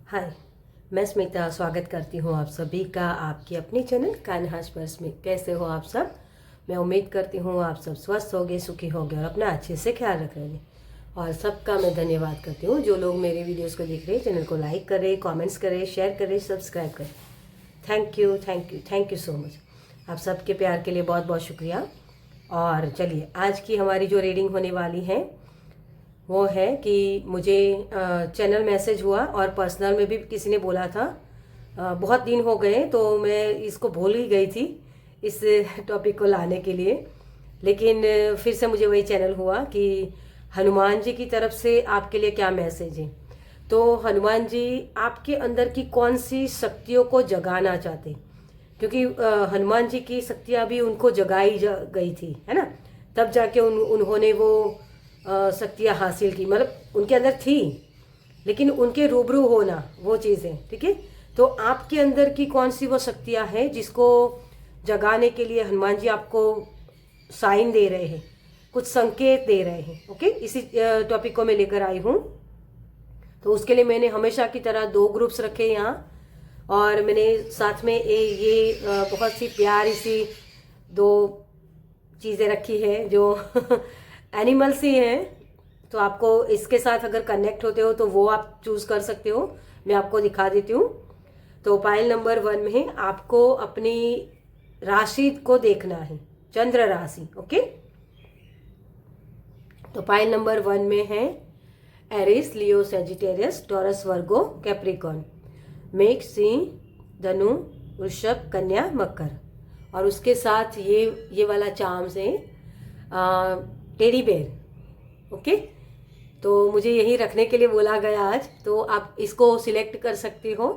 हाय, मैं स्मिता स्वागत करती हूँ आप सभी का आपकी अपने चैनल कान्हा स्पर्श में। कैसे हो आप सब? मैं उम्मीद करती हूँ आप सब स्वस्थ होगे, सुखी होगे और अपना अच्छे से ख्याल रख रहे हैं। और सबका मैं धन्यवाद करती हूँ जो लोग मेरे वीडियोस को देख रहे हैं। चैनल को लाइक करें, कमेंट्स करें, शेयर करें, सब्सक्राइब करें। Thank you thank you thank you so much. आप सबके प्यार के लिए बहुत बहुत शुक्रिया। और चलिए, आज की हमारी जो रीडिंग होने वाली है वो है कि मुझे चैनल मैसेज हुआ और पर्सनल में भी किसी ने बोला था। बहुत दिन हो गए तो मैं इसको भूल ही गई थी इस टॉपिक को लाने के लिए। लेकिन फिर से मुझे वही चैनल हुआ कि हनुमान जी की तरफ से आपके लिए क्या मैसेज है। तो हनुमान जी आपके अंदर की कौन सी शक्तियों को जगाना चाहते, क्योंकि हनुमान जी की शक्तियाँ भी उनको जगाई गई थी, है ना। तब जाके उन्होंने वो शक्तियाँ हासिल की, मतलब उनके अंदर थी लेकिन उनके रूबरू होना वो चीज़ें, ठीक है। तो आपके अंदर की कौन सी वो शक्तियाँ हैं जिसको जगाने के लिए हनुमान जी आपको साइन दे रहे हैं, कुछ संकेत दे रहे हैं। ओके, इसी टॉपिक को मैं लेकर आई हूँ। तो उसके लिए मैंने हमेशा की तरह 2 ग्रुप्स रखे यहाँ, और मैंने साथ में ये बहुत सी प्यारी सी 2 चीज़ें रखी है जो एनिमल्स ही हैं। तो आपको इसके साथ अगर कनेक्ट होते हो तो वो आप चूज़ कर सकते हो। मैं आपको दिखा देती हूँ। तो पाइल नंबर 1 में आपको अपनी राशि को देखना है, चंद्र राशि। ओके, तो पाइल नंबर 1 में है एरिस, लियो, सेजिटेरियस, टॉरस, वर्गो, कैप्रिकॉर्न, मेष, सिंह, धनु, वृषभ, कन्या, मकर। और उसके साथ ये वाला चार्म्स है टेडी बेयर। ओके, तो मुझे यही रखने के लिए बोला गया आज, तो आप इसको सिलेक्ट कर सकते हो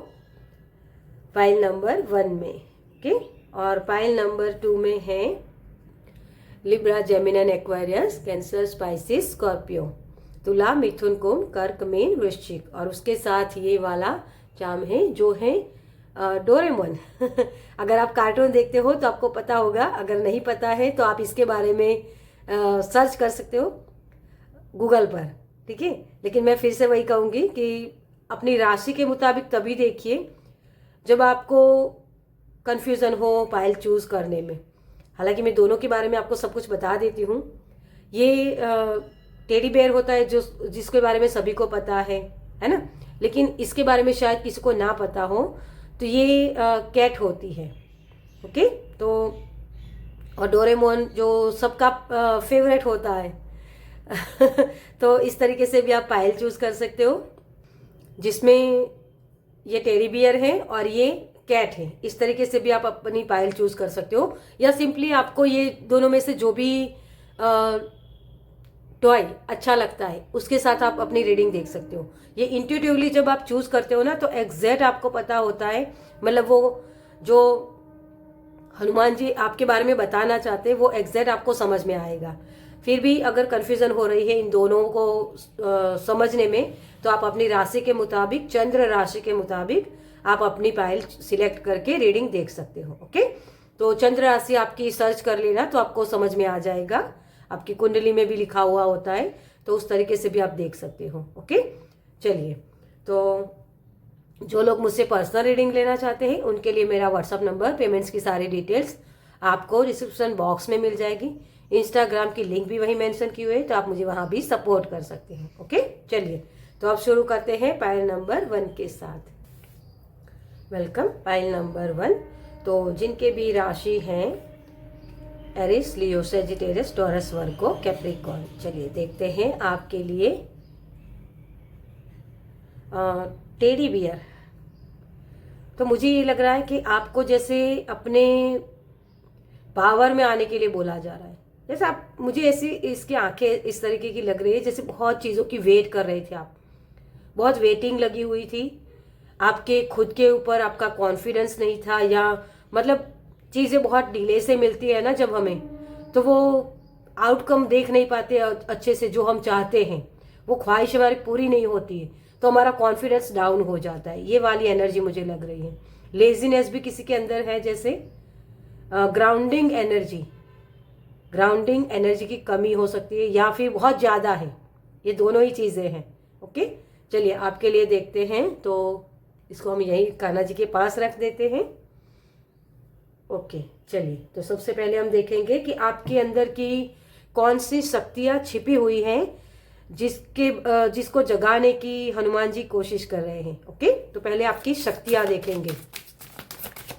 पाइल नंबर 1 में। ओके, और पाइल नंबर 2 में है Libra, Gemini, Aquarius, Cancer, Pisces, Scorpio, तुला, मिथुन, कुंभ, कर्क, मीन, वृश्चिक। और उसके साथ ये वाला चार्म है जो है डोरेमोन। अगर आप कार्टून देखते हो तो आपको पता होगा, अगर नहीं पता है तो आप इसके बारे में सर्च कर सकते हो गूगल पर, ठीक है। लेकिन मैं फिर से वही कहूँगी कि अपनी राशि के मुताबिक तभी देखिए जब आपको कन्फ्यूज़न हो पाइल चूज़ करने में। हालांकि मैं दोनों के बारे में आपको सब कुछ बता देती हूँ। ये टेडी बेयर होता है जो जिसके बारे में सभी को पता है ना। लेकिन इसके बारे में शायद किसी को ना पता हो, तो ये कैट होती है। ओके, तो और डोरेमोन जो सबका फेवरेट होता है। तो इस तरीके से भी आप पायल चूज कर सकते हो, जिसमें ये टेडी बियर है और ये कैट है। इस तरीके से भी आप अपनी पायल चूज कर सकते हो, या सिंपली आपको ये दोनों में से जो भी टॉय अच्छा लगता है उसके साथ आप अपनी रीडिंग देख सकते हो। ये इंट्यूटिवली जब आप चूज करते हो ना तो एग्जैक्ट आपको पता होता है, मतलब वो जो हनुमान जी आपके बारे में बताना चाहते हैं वो एग्जैक्ट आपको समझ में आएगा। फिर भी अगर कन्फ्यूजन हो रही है इन दोनों को समझने में, तो आप अपनी राशि के मुताबिक, चंद्र राशि के मुताबिक आप अपनी पायल सिलेक्ट करके रीडिंग देख सकते हो। ओके, तो चंद्र राशि आपकी सर्च कर लेना तो आपको समझ में आ जाएगा। आपकी कुंडली में भी लिखा हुआ होता है, तो उस तरीके से भी आप देख सकते हो। ओके, चलिए, तो जो लोग मुझसे पर्सनल रीडिंग लेना चाहते हैं उनके लिए मेरा व्हाट्सअप नंबर, पेमेंट्स की सारी डिटेल्स आपको डिस्क्रिप्शन बॉक्स में मिल जाएगी। इंस्टाग्राम की लिंक भी वही मेंशन की हुई है, तो आप मुझे वहाँ भी सपोर्ट कर सकते हैं। ओके, चलिए, तो अब शुरू करते हैं पाइल नंबर 1 के साथ। Welcome pile number 1। तो जिनके भी राशि हैं एरिस, लियो, सेजिटेरियस, टॉरस, वर्गो, कैप्रिकॉर्न, चलिए देखते हैं आपके लिए टेडी बियर। तो मुझे ये लग रहा है कि आपको जैसे अपने पावर में आने के लिए बोला जा रहा है। जैसे आप, मुझे ऐसी इसकी आंखें इस तरीके की लग रही है जैसे बहुत चीज़ों की वेट कर रहे थे आप, बहुत वेटिंग लगी हुई थी आपके खुद के ऊपर, आपका कॉन्फिडेंस नहीं था, या मतलब चीज़ें बहुत डिले से मिलती है ना जब हमें, तो वो आउटकम देख नहीं पाते अच्छे से, जो हम चाहते हैं वो ख्वाहिश हमारी पूरी नहीं होती है, तो हमारा कॉन्फिडेंस डाउन हो जाता है। ये वाली एनर्जी मुझे लग रही है। लेजीनेस भी किसी के अंदर है, जैसे ग्राउंडिंग एनर्जी की कमी हो सकती है, या फिर बहुत ज़्यादा है। ये दोनों ही चीज़ें हैं। ओके, चलिए आपके लिए देखते हैं। तो इसको हम यहीं कान्हा जी के पास रख देते हैं। ओके, चलिए, तो सबसे पहले हम देखेंगे कि आपके अंदर की कौन सी शक्तियाँ छिपी हुई हैं जिसको जगाने की हनुमान जी कोशिश कर रहे हैं। ओके, तो पहले आपकी शक्तियाँ देखेंगे।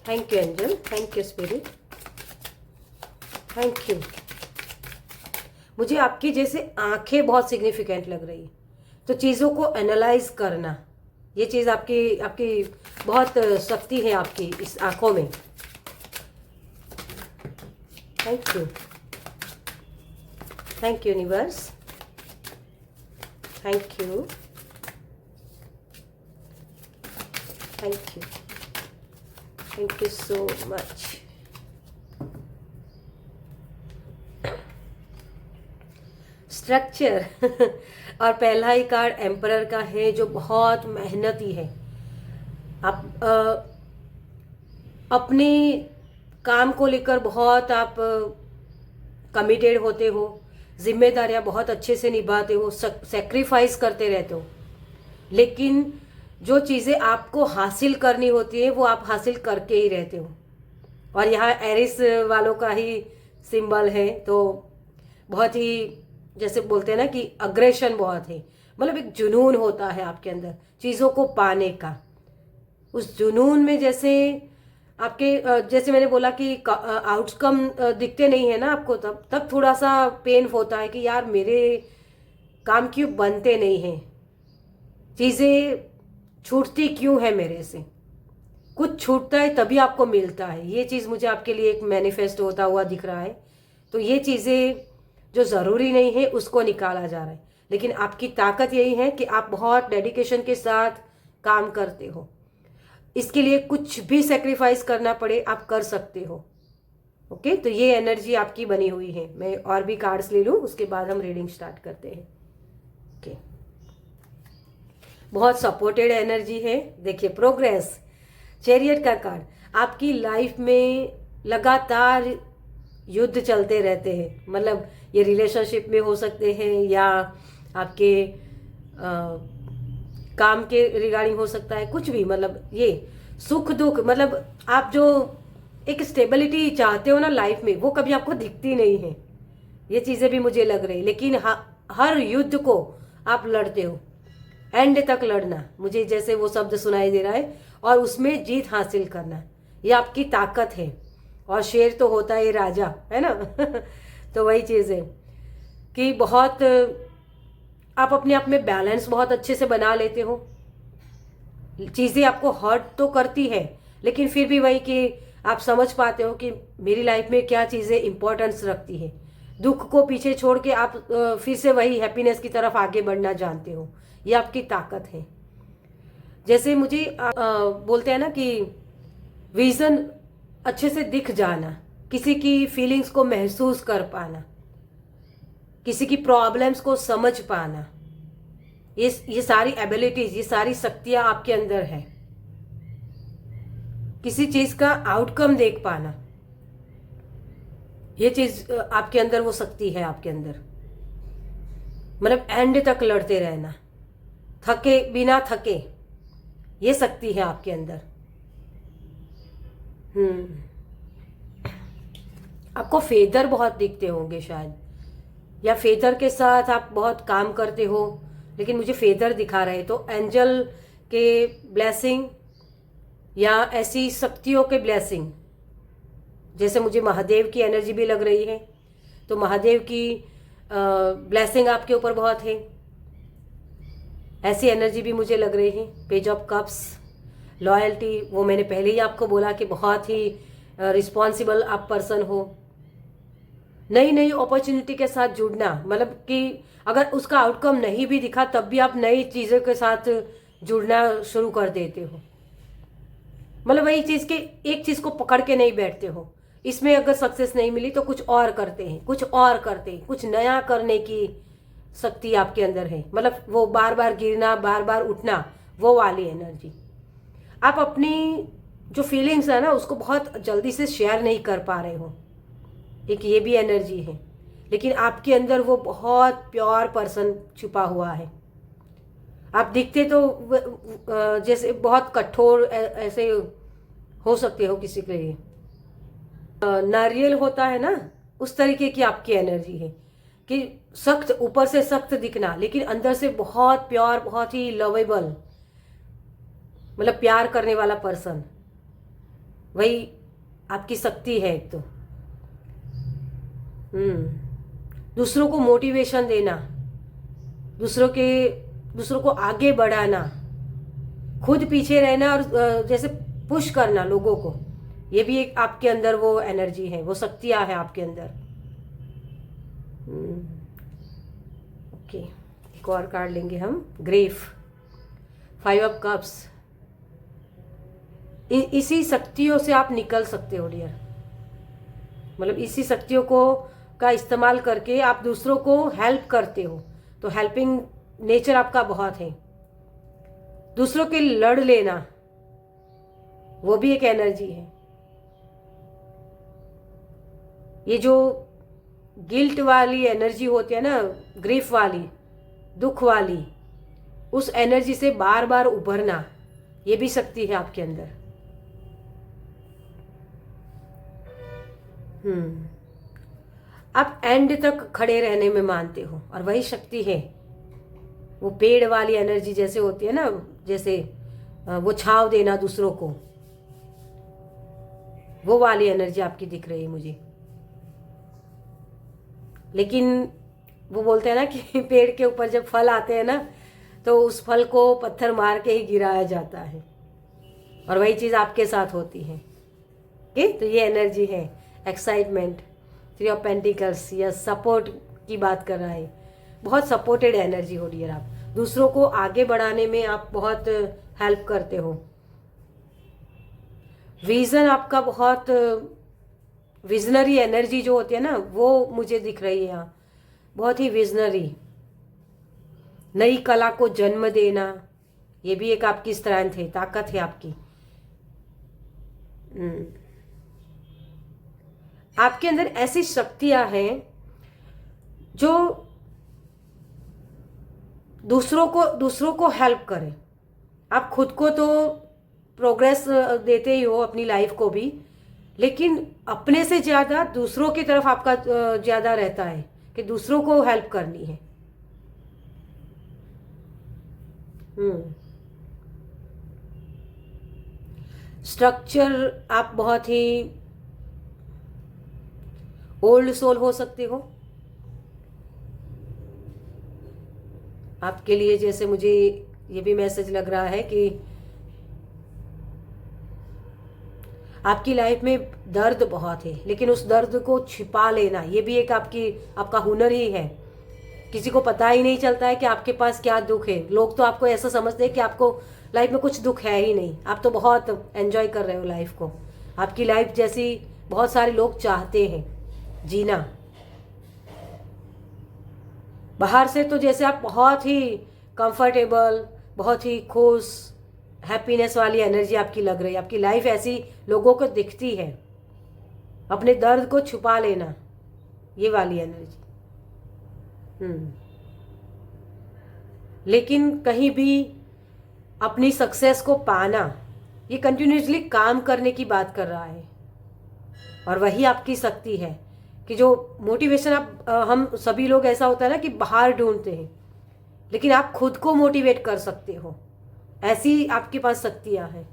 Thank you angel, thank you spirit, thank you. मुझे आपकी जैसे आंखें बहुत सिग्निफिकेंट लग रही है, तो चीज़ों को एनालाइज करना, ये चीज़ आपकी आपकी बहुत शक्ति है आपकी इस आंखों में। Thank you, thank you universe, thank you, thank you, thank you so much. Structure और पहला ही कार्ड एम्परर का है, जो बहुत मेहनती है। आप अपने काम को लेकर बहुत आप कमिटेड होते हो, जिम्मेदारियां बहुत अच्छे से निभाते हो, सेक्रीफाइस करते रहते हो, लेकिन जो चीज़ें आपको हासिल करनी होती है वो आप हासिल करके ही रहते हो। और यहाँ एरिस वालों का ही सिंबल है, तो बहुत ही जैसे बोलते हैं ना कि अग्रेशन बहुत है, मतलब एक जुनून होता है आपके अंदर चीज़ों को पाने का। उस जुनून में जैसे आपके जैसे मैंने बोला कि आउटकम दिखते नहीं है ना आपको, तब थोड़ा सा पेन होता है कि यार मेरे काम क्यों बनते नहीं हैं, चीज़ें छूटती क्यों है मेरे से। कुछ छूटता है तभी आपको मिलता है, ये चीज़ मुझे आपके लिए एक मैनिफेस्ट होता हुआ दिख रहा है। तो ये चीज़ें जो ज़रूरी नहीं है उसको निकाला जा रहा है, लेकिन आपकी ताकत यही है कि आप बहुत डेडिकेशन के साथ काम करते हो। इसके लिए कुछ भी सेक्रीफाइस करना पड़े आप कर सकते हो। ओके, तो ये एनर्जी आपकी बनी हुई है। मैं और भी कार्ड्स ले लूँ, उसके बाद हम रीडिंग स्टार्ट करते हैं। ओके, बहुत सपोर्टेड एनर्जी है। देखिए, प्रोग्रेस, चैरियट का कार्ड, आपकी लाइफ में लगातार युद्ध चलते रहते हैं, मतलब ये रिलेशनशिप में हो सकते हैं या आपके काम के रिगार्डिंग हो सकता है, कुछ भी, मतलब ये सुख दुख, मतलब आप जो एक स्टेबिलिटी चाहते हो ना लाइफ में, वो कभी आपको दिखती नहीं है। ये चीज़ें भी मुझे लग रही, लेकिन हर युद्ध को आप लड़ते हो, एंड तक लड़ना, मुझे जैसे वो शब्द सुनाई दे रहा है, और उसमें जीत हासिल करना, ये आपकी ताकत है। और शेर तो होता है राजा, है ना तो वही चीज़ है कि बहुत आप अपने आप में बैलेंस बहुत अच्छे से बना लेते हो। चीज़ें आपको हर्ट तो करती है, लेकिन फिर भी वही कि आप समझ पाते हो कि मेरी लाइफ में क्या चीज़ें इंपॉर्टेंस रखती है। दुख को पीछे छोड़ के आप फिर से वही हैप्पीनेस की तरफ आगे बढ़ना जानते हो, ये आपकी ताकत है। जैसे मुझे बोलते हैं ना कि विजन अच्छे से दिख जाना, किसी की फीलिंग्स को महसूस कर पाना, किसी की प्रॉब्लम्स को समझ पाना, ये सारी एबिलिटीज, ये सारी शक्तियां आपके अंदर है। किसी चीज का आउटकम देख पाना, ये चीज आपके अंदर, वो शक्ति है आपके अंदर। मतलब एंड तक लड़ते रहना, थके बिना थके, ये शक्ति है आपके अंदर। आपको फेदर बहुत दिखते होंगे शायद, या फेदर के साथ आप बहुत काम करते हो, लेकिन मुझे फेदर दिखा रहे। तो एंजल के ब्लेसिंग या ऐसी शक्तियों के ब्लेसिंग, जैसे मुझे महादेव की एनर्जी भी लग रही है, तो महादेव की ब्लेसिंग आपके ऊपर बहुत है, ऐसी एनर्जी भी मुझे लग रही है। पेज ऑफ कप्स, लॉयल्टी, वो मैंने पहले ही आपको बोला कि बहुत ही रिस्पॉन्सिबल आप पर्सन हो। नई नई अपॉर्चुनिटी के साथ जुड़ना, मतलब कि अगर उसका आउटकम नहीं भी दिखा तब भी आप नई चीज़ों के साथ जुड़ना शुरू कर देते हो। मतलब वही चीज़ के एक चीज़ को पकड़ के नहीं बैठते हो, इसमें अगर सक्सेस नहीं मिली तो कुछ और करते हैं, कुछ और करते हैं, कुछ नया करने की शक्ति आपके अंदर है। मतलब वो बार बार गिरना, बार बार उठना, वो वाली एनर्जी। आप अपनी जो फीलिंग्स है ना उसको बहुत जल्दी से शेयर नहीं कर पा रहे हो, एक ये भी एनर्जी है। लेकिन आपके अंदर वो बहुत प्योर पर्सन छुपा हुआ है। आप दिखते तो जैसे बहुत कठोर ऐसे हो सकते हो किसी के लिए। नारियल होता है ना, उस तरीके की आपकी एनर्जी है कि सख्त, ऊपर से सख्त दिखना लेकिन अंदर से बहुत प्योर, बहुत ही लवेबल, मतलब प्यार करने वाला पर्सन, वही आपकी शक्ति है एक तो। दूसरों को मोटिवेशन देना, दूसरों को आगे बढ़ाना, खुद पीछे रहना और जैसे पुश करना लोगों को, ये भी एक आपके अंदर वो एनर्जी है, वो शक्तियां है आपके अंदर। ओके, एक और कार्ड लेंगे हम, ग्रेफ, 5 ऑफ कप्स। इसी शक्तियों से आप निकल सकते हो डियर, मतलब इसी शक्तियों को का इस्तेमाल करके आप दूसरों को हेल्प करते हो, तो हेल्पिंग नेचर आपका बहुत है। दूसरों के लड़ लेना, वो भी एक एनर्जी है। ये जो गिल्ट वाली एनर्जी होती है ना, ग्रीफ वाली, दुख वाली, उस एनर्जी से बार बार उभरना, ये भी शक्ति है आपके अंदर। आप एंड तक खड़े रहने में मानते हो, और वही शक्ति है। वो पेड़ वाली एनर्जी जैसे होती है ना, जैसे वो छांव देना दूसरों को, वो वाली एनर्जी आपकी दिख रही है मुझे। लेकिन वो बोलते हैं ना कि पेड़ के ऊपर जब फल आते हैं ना, तो उस फल को पत्थर मार के ही गिराया जाता है, और वही चीज़ आपके साथ होती है। ओके, तो ये एनर्जी है एक्साइटमेंट, 3 ऑफ पेंटिकल्स, या सपोर्ट की बात कर रहा है। बहुत सपोर्टेड एनर्जी हो डियर, आप दूसरों को आगे बढ़ाने में आप बहुत हेल्प करते हो। विजन आपका बहुत, विजनरी एनर्जी जो होती है ना, वो मुझे दिख रही है यहाँ, बहुत ही विजनरी। नई कला को जन्म देना, ये भी एक आपकी स्ट्रेंथ है, ताकत है आपकी। आपके अंदर ऐसी शक्तियां हैं जो दूसरों को हेल्प करें। आप खुद को तो प्रोग्रेस देते ही हो अपनी लाइफ को भी, लेकिन अपने से ज़्यादा दूसरों की तरफ आपका ज़्यादा रहता है कि दूसरों को हेल्प करनी है। स्ट्रक्चर, आप बहुत ही ओल्ड सोल हो सकते हो। आपके लिए जैसे मुझे ये भी मैसेज लग रहा है कि आपकी लाइफ में दर्द बहुत है, लेकिन उस दर्द को छिपा लेना, ये भी एक आपका हुनर ही है। किसी को पता ही नहीं चलता है कि आपके पास क्या दुख है। लोग तो आपको ऐसा समझते हैं कि आपको लाइफ में कुछ दुख है ही नहीं, आप तो बहुत एंजॉय कर रहे हो लाइफ को। आपकी लाइफ जैसी बहुत सारे लोग चाहते हैं जीना। बाहर से तो जैसे आप बहुत ही कंफर्टेबल, बहुत ही खुश, हैप्पीनेस वाली एनर्जी आपकी लग रही है। आपकी लाइफ ऐसी लोगों को दिखती है। अपने दर्द को छुपा लेना, ये वाली एनर्जी। लेकिन कहीं भी अपनी सक्सेस को पाना, ये कंटिन्यूसली काम करने की बात कर रहा है, और वही आपकी शक्ति है कि जो मोटिवेशन हम सभी लोग, ऐसा होता है ना कि बाहर ढूंढते हैं, लेकिन आप खुद को मोटिवेट कर सकते हो। ऐसी आपके पास शक्तियां हैं।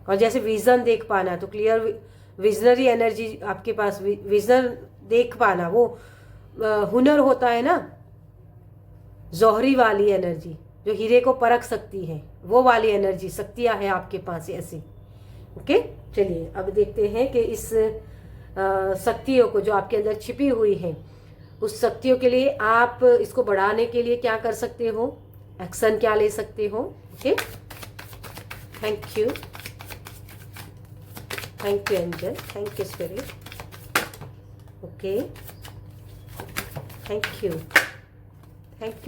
और जैसे विजन देख पाना, तो क्लियर विजनरी एनर्जी आपके पास, विजन देख पाना, वो हुनर होता है ना, जौहरी वाली एनर्जी जो हीरे को परख सकती है, वो वाली एनर्जी, शक्तियां हैं आपके पास ऐसी। ओके, चलिए अब देखते हैं कि इस शक्तियों को जो आपके अंदर छिपी हुई है, उस शक्तियों के लिए आप इसको बढ़ाने के लिए क्या कर सकते हो, एक्शन क्या ले सकते हो। Okay, thank you angel, thank you spirit. Okay, thank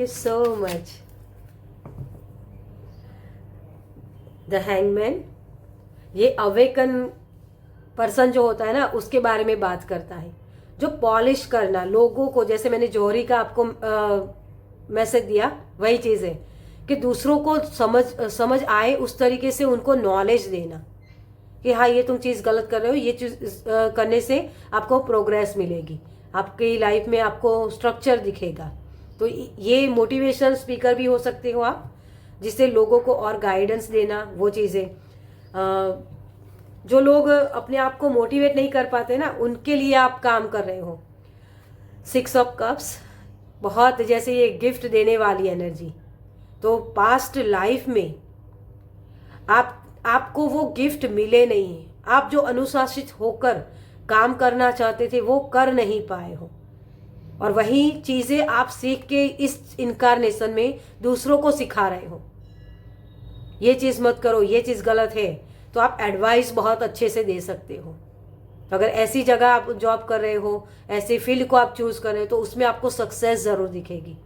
you so much. The hangman, ये अवेकन पर्सन जो होता है ना, उसके बारे में बात करता है, जो पॉलिश करना लोगों को, जैसे मैंने जौहरी का आपको मैसेज दिया, वही चीज़ है कि दूसरों को समझ आए उस तरीके से उनको नॉलेज देना कि हाँ ये तुम चीज़ गलत कर रहे हो, ये चीज़ करने से आपको प्रोग्रेस मिलेगी, आपकी लाइफ में आपको स्ट्रक्चर दिखेगा। तो ये मोटिवेशनल स्पीकर भी हो सकते हो आप, जिससे लोगों को और गाइडेंस देना, वो चीज़ें जो लोग अपने आप को मोटिवेट नहीं कर पाते ना, उनके लिए आप काम कर रहे हो। 6 ऑफ कप्स, बहुत जैसे ये गिफ्ट देने वाली एनर्जी। तो पास्ट लाइफ में आपको वो गिफ्ट मिले नहीं है, आप जो अनुशासित होकर काम करना चाहते थे वो कर नहीं पाए हो, और वही चीज़ें आप सीख के इस इनकारनेशन में दूसरों को सिखा रहे हो। ये चीज़ मत करो, ये चीज़ गलत है, तो आप एडवाइस बहुत अच्छे से दे सकते हो। अगर ऐसी जगह आप जॉब कर रहे हो, ऐसे फील्ड को आप चूज़ कर रहे हो, तो उसमें आपको सक्सेस ज़रूर दिखेगी।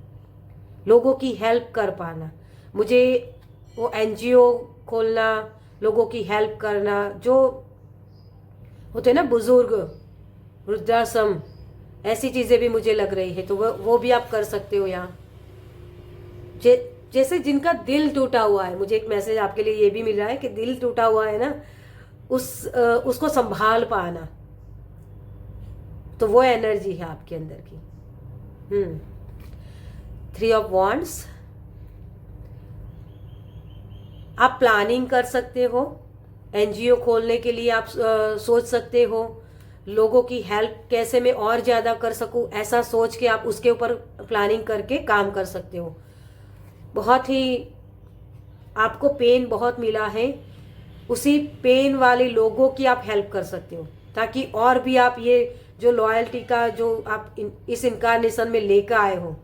लोगों की हेल्प कर पाना, मुझे वो एनजीओ खोलना, लोगों की हेल्प करना, जो होते हैं ना बुजुर्ग, वृद्धाश्रम, ऐसी चीज़ें भी मुझे लग रही है, तो वो भी आप कर सकते हो यहाँ। जैसे जिनका दिल टूटा हुआ है, मुझे एक मैसेज आपके लिए ये भी मिल रहा है कि दिल टूटा हुआ है ना, उसको संभाल पाना, तो वो एनर्जी है आपके अंदर की। 3 ऑफ वॉन्ड्स, आप प्लानिंग कर सकते हो, एनजीओ खोलने के लिए आप सोच सकते हो, लोगों की हेल्प कैसे मैं और ज़्यादा कर सकूं, ऐसा सोच के आप उसके ऊपर प्लानिंग करके काम कर सकते हो। बहुत ही आपको पेन बहुत मिला है, उसी पेन वाले लोगों की आप हेल्प कर सकते हो, ताकि और भी आप ये जो लॉयल्टी का जो आप इस इनकारनेशन में लेकर आए हो,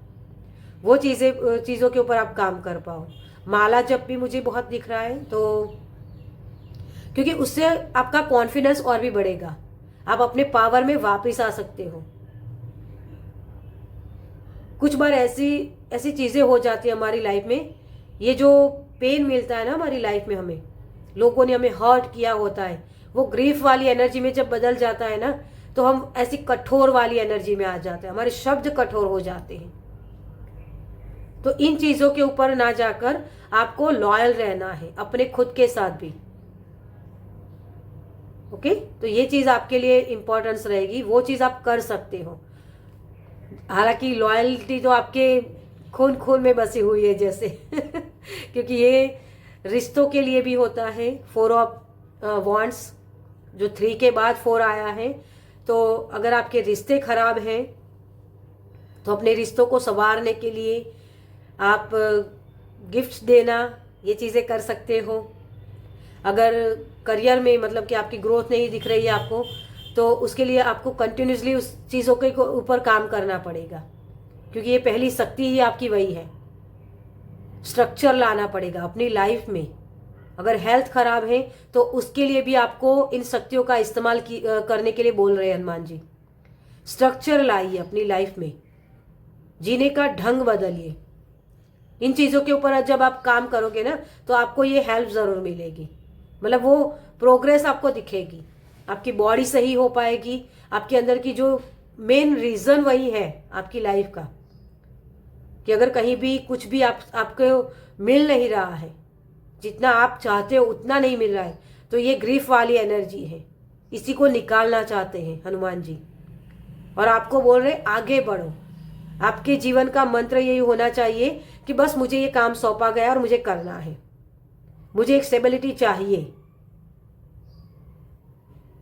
वो चीज़ों के ऊपर आप काम कर पाओ। माला जब भी मुझे बहुत दिख रहा है, तो क्योंकि उससे आपका कॉन्फिडेंस और भी बढ़ेगा, आप अपने पावर में वापस आ सकते हो। कुछ बार ऐसी चीज़ें हो जाती है हमारी लाइफ में, ये जो पेन मिलता है ना हमारी लाइफ में, हमें लोगों ने हमें हर्ट किया होता है, वो ग्रीफ वाली एनर्जी में जब बदल जाता है ना, तो हम ऐसी कठोर वाली एनर्जी में आ जाते हैं, हमारे शब्द कठोर हो जाते हैं। तो इन चीज़ों के ऊपर ना जाकर आपको लॉयल रहना है अपने खुद के साथ भी। ओके, तो ये चीज़ आपके लिए इम्पोर्टेंस रहेगी, वो चीज़ आप कर सकते हो। हालांकि लॉयल्टी तो आपके खून खून में बसी हुई है जैसे क्योंकि ये रिश्तों के लिए भी होता है। 4 ऑफ वॉन्ड्स, जो 3 के बाद 4 आया है, तो अगर आपके रिश्ते खराब हैं तो अपने रिश्तों को संवारने के लिए आप गिफ्ट्स देना, ये चीज़ें कर सकते हो। अगर करियर में मतलब कि आपकी ग्रोथ नहीं दिख रही है आपको, तो उसके लिए आपको कंटिन्यूसली उस चीज़ों के ऊपर काम करना पड़ेगा, क्योंकि ये पहली शक्ति ही आपकी वही है। स्ट्रक्चर लाना पड़ेगा अपनी लाइफ में। अगर हेल्थ खराब है तो उसके लिए भी आपको इन शक्तियों का इस्तेमाल करने के लिए बोल रहे हैं हनुमान जी। स्ट्रक्चर लाइए अपनी लाइफ में, जीने का ढंग बदलिए। इन चीज़ों के ऊपर जब आप काम करोगे ना, तो आपको ये हेल्प ज़रूर मिलेगी, मतलब वो प्रोग्रेस आपको दिखेगी, आपकी बॉडी सही हो पाएगी, आपके अंदर की जो मेन रीज़न वही है आपकी लाइफ का, कि अगर कहीं भी कुछ भी आपको मिल नहीं रहा है, जितना आप चाहते हो उतना नहीं मिल रहा है, तो ये ग्रीफ वाली एनर्जी है, इसी को निकालना चाहते हैं हनुमान जी। और आपको बोल रहे आगे बढ़ो। आपके जीवन का मंत्र यही होना चाहिए कि बस मुझे ये काम सौंपा गया और मुझे करना है, मुझे एक स्टेबिलिटी चाहिए।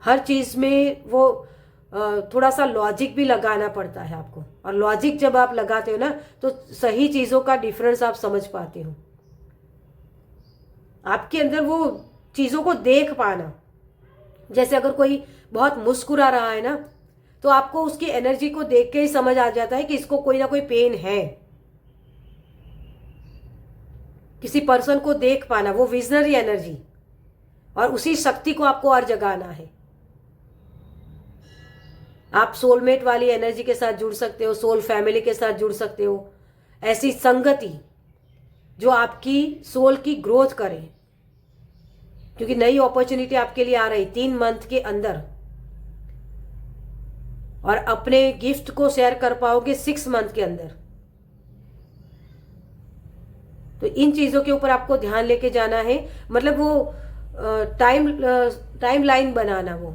हर चीज़ में वो थोड़ा सा लॉजिक भी लगाना पड़ता है आपको, और लॉजिक जब आप लगाते हो ना, तो सही चीज़ों का डिफरेंस आप समझ पाते हो। आपके अंदर वो चीज़ों को देख पाना, जैसे अगर कोई बहुत मुस्कुरा रहा है ना, तो आपको उसकी एनर्जी को देख के ही समझ आ जाता है कि इसको कोई ना कोई पेन है। किसी पर्सन को देख पाना, वो विजनरी एनर्जी, और उसी शक्ति को आपको और जगाना है। आप सोलमेट वाली एनर्जी के साथ जुड़ सकते हो, सोल फैमिली के साथ जुड़ सकते हो, ऐसी संगति जो आपकी सोल की ग्रोथ करे, क्योंकि नई अपॉर्चुनिटी आपके लिए आ रही 3 मंथ के अंदर, और अपने गिफ्ट को शेयर कर पाओगे 6 मंथ के अंदर। तो इन चीज़ों के ऊपर आपको ध्यान लेके जाना है, मतलब वो टाइम लाइन बनाना, वो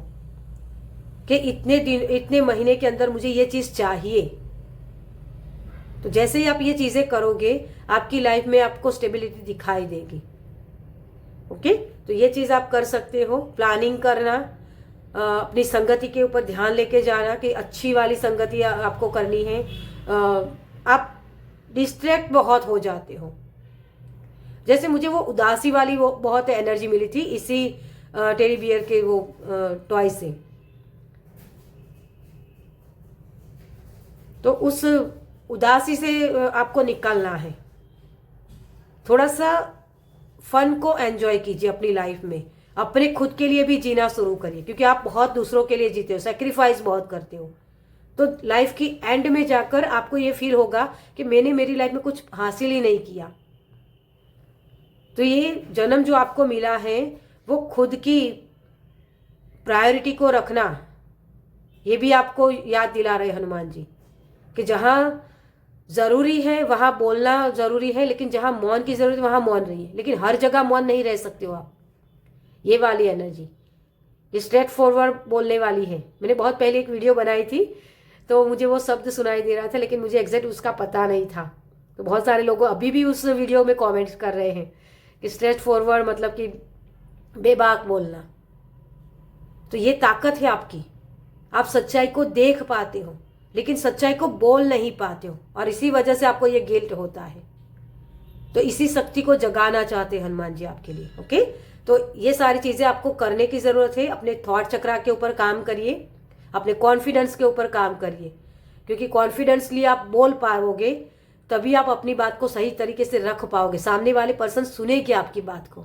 कि इतने दिन इतने महीने के अंदर मुझे ये चीज़ चाहिए। तो जैसे ही आप ये चीज़ें करोगे आपकी लाइफ में आपको स्टेबिलिटी दिखाई देगी। ओके, तो ये चीज़ आप कर सकते हो। प्लानिंग करना, अपनी संगति के ऊपर ध्यान लेके जाना कि अच्छी वाली संगति आपको करनी है। आप डिस्ट्रैक्ट बहुत हो जाते हो, जैसे मुझे वो उदासी वाली वो बहुत एनर्जी मिली थी इसी टेडी बियर के वो टॉय से। तो उस उदासी से आपको निकालना है। थोड़ा सा फन को एंजॉय कीजिए अपनी लाइफ में, अपने खुद के लिए भी जीना शुरू करिए, क्योंकि आप बहुत दूसरों के लिए जीते हो, सेक्रीफाइस बहुत करते हो। तो लाइफ की एंड में जाकर आपको ये फील होगा कि मैंने मेरी लाइफ में कुछ हासिल ही नहीं किया। तो ये जन्म जो आपको मिला है वो खुद की प्रायोरिटी को रखना, ये भी आपको याद दिला रहे हनुमान जी कि जहाँ ज़रूरी है वहाँ बोलना ज़रूरी है, लेकिन जहाँ मौन की ज़रूरत है वहाँ मौन रहिए, लेकिन हर जगह मौन नहीं रह सकते हो आप। ये वाली एनर्जी ये स्ट्रेट फॉरवर्ड बोलने वाली है। मैंने बहुत पहले एक वीडियो बनाई थी तो मुझे वो शब्द सुनाई दे रहा था, लेकिन मुझे एग्जैक्ट उसका पता नहीं था। तो बहुत सारे लोग अभी भी उस वीडियो में कॉमेंट्स कर रहे हैं कि स्ट्रेट फॉरवर्ड मतलब कि बेबाक बोलना। तो ये ताकत है आपकी, आप सच्चाई को देख पाते हो लेकिन सच्चाई को बोल नहीं पाते हो, और इसी वजह से आपको ये गिल्ट होता है। तो इसी शक्ति को जगाना चाहते हैं हनुमान जी आपके लिए। ओके, तो ये सारी चीज़ें आपको करने की ज़रूरत है। अपने थॉट चक्रा के ऊपर काम करिए, अपने कॉन्फिडेंस के ऊपर काम करिए, क्योंकि कॉन्फिडेंसली आप बोल पाओगे तभी आप अपनी बात को सही तरीके से रख पाओगे, सामने वाले पर्सन सुनेगी आपकी बात को।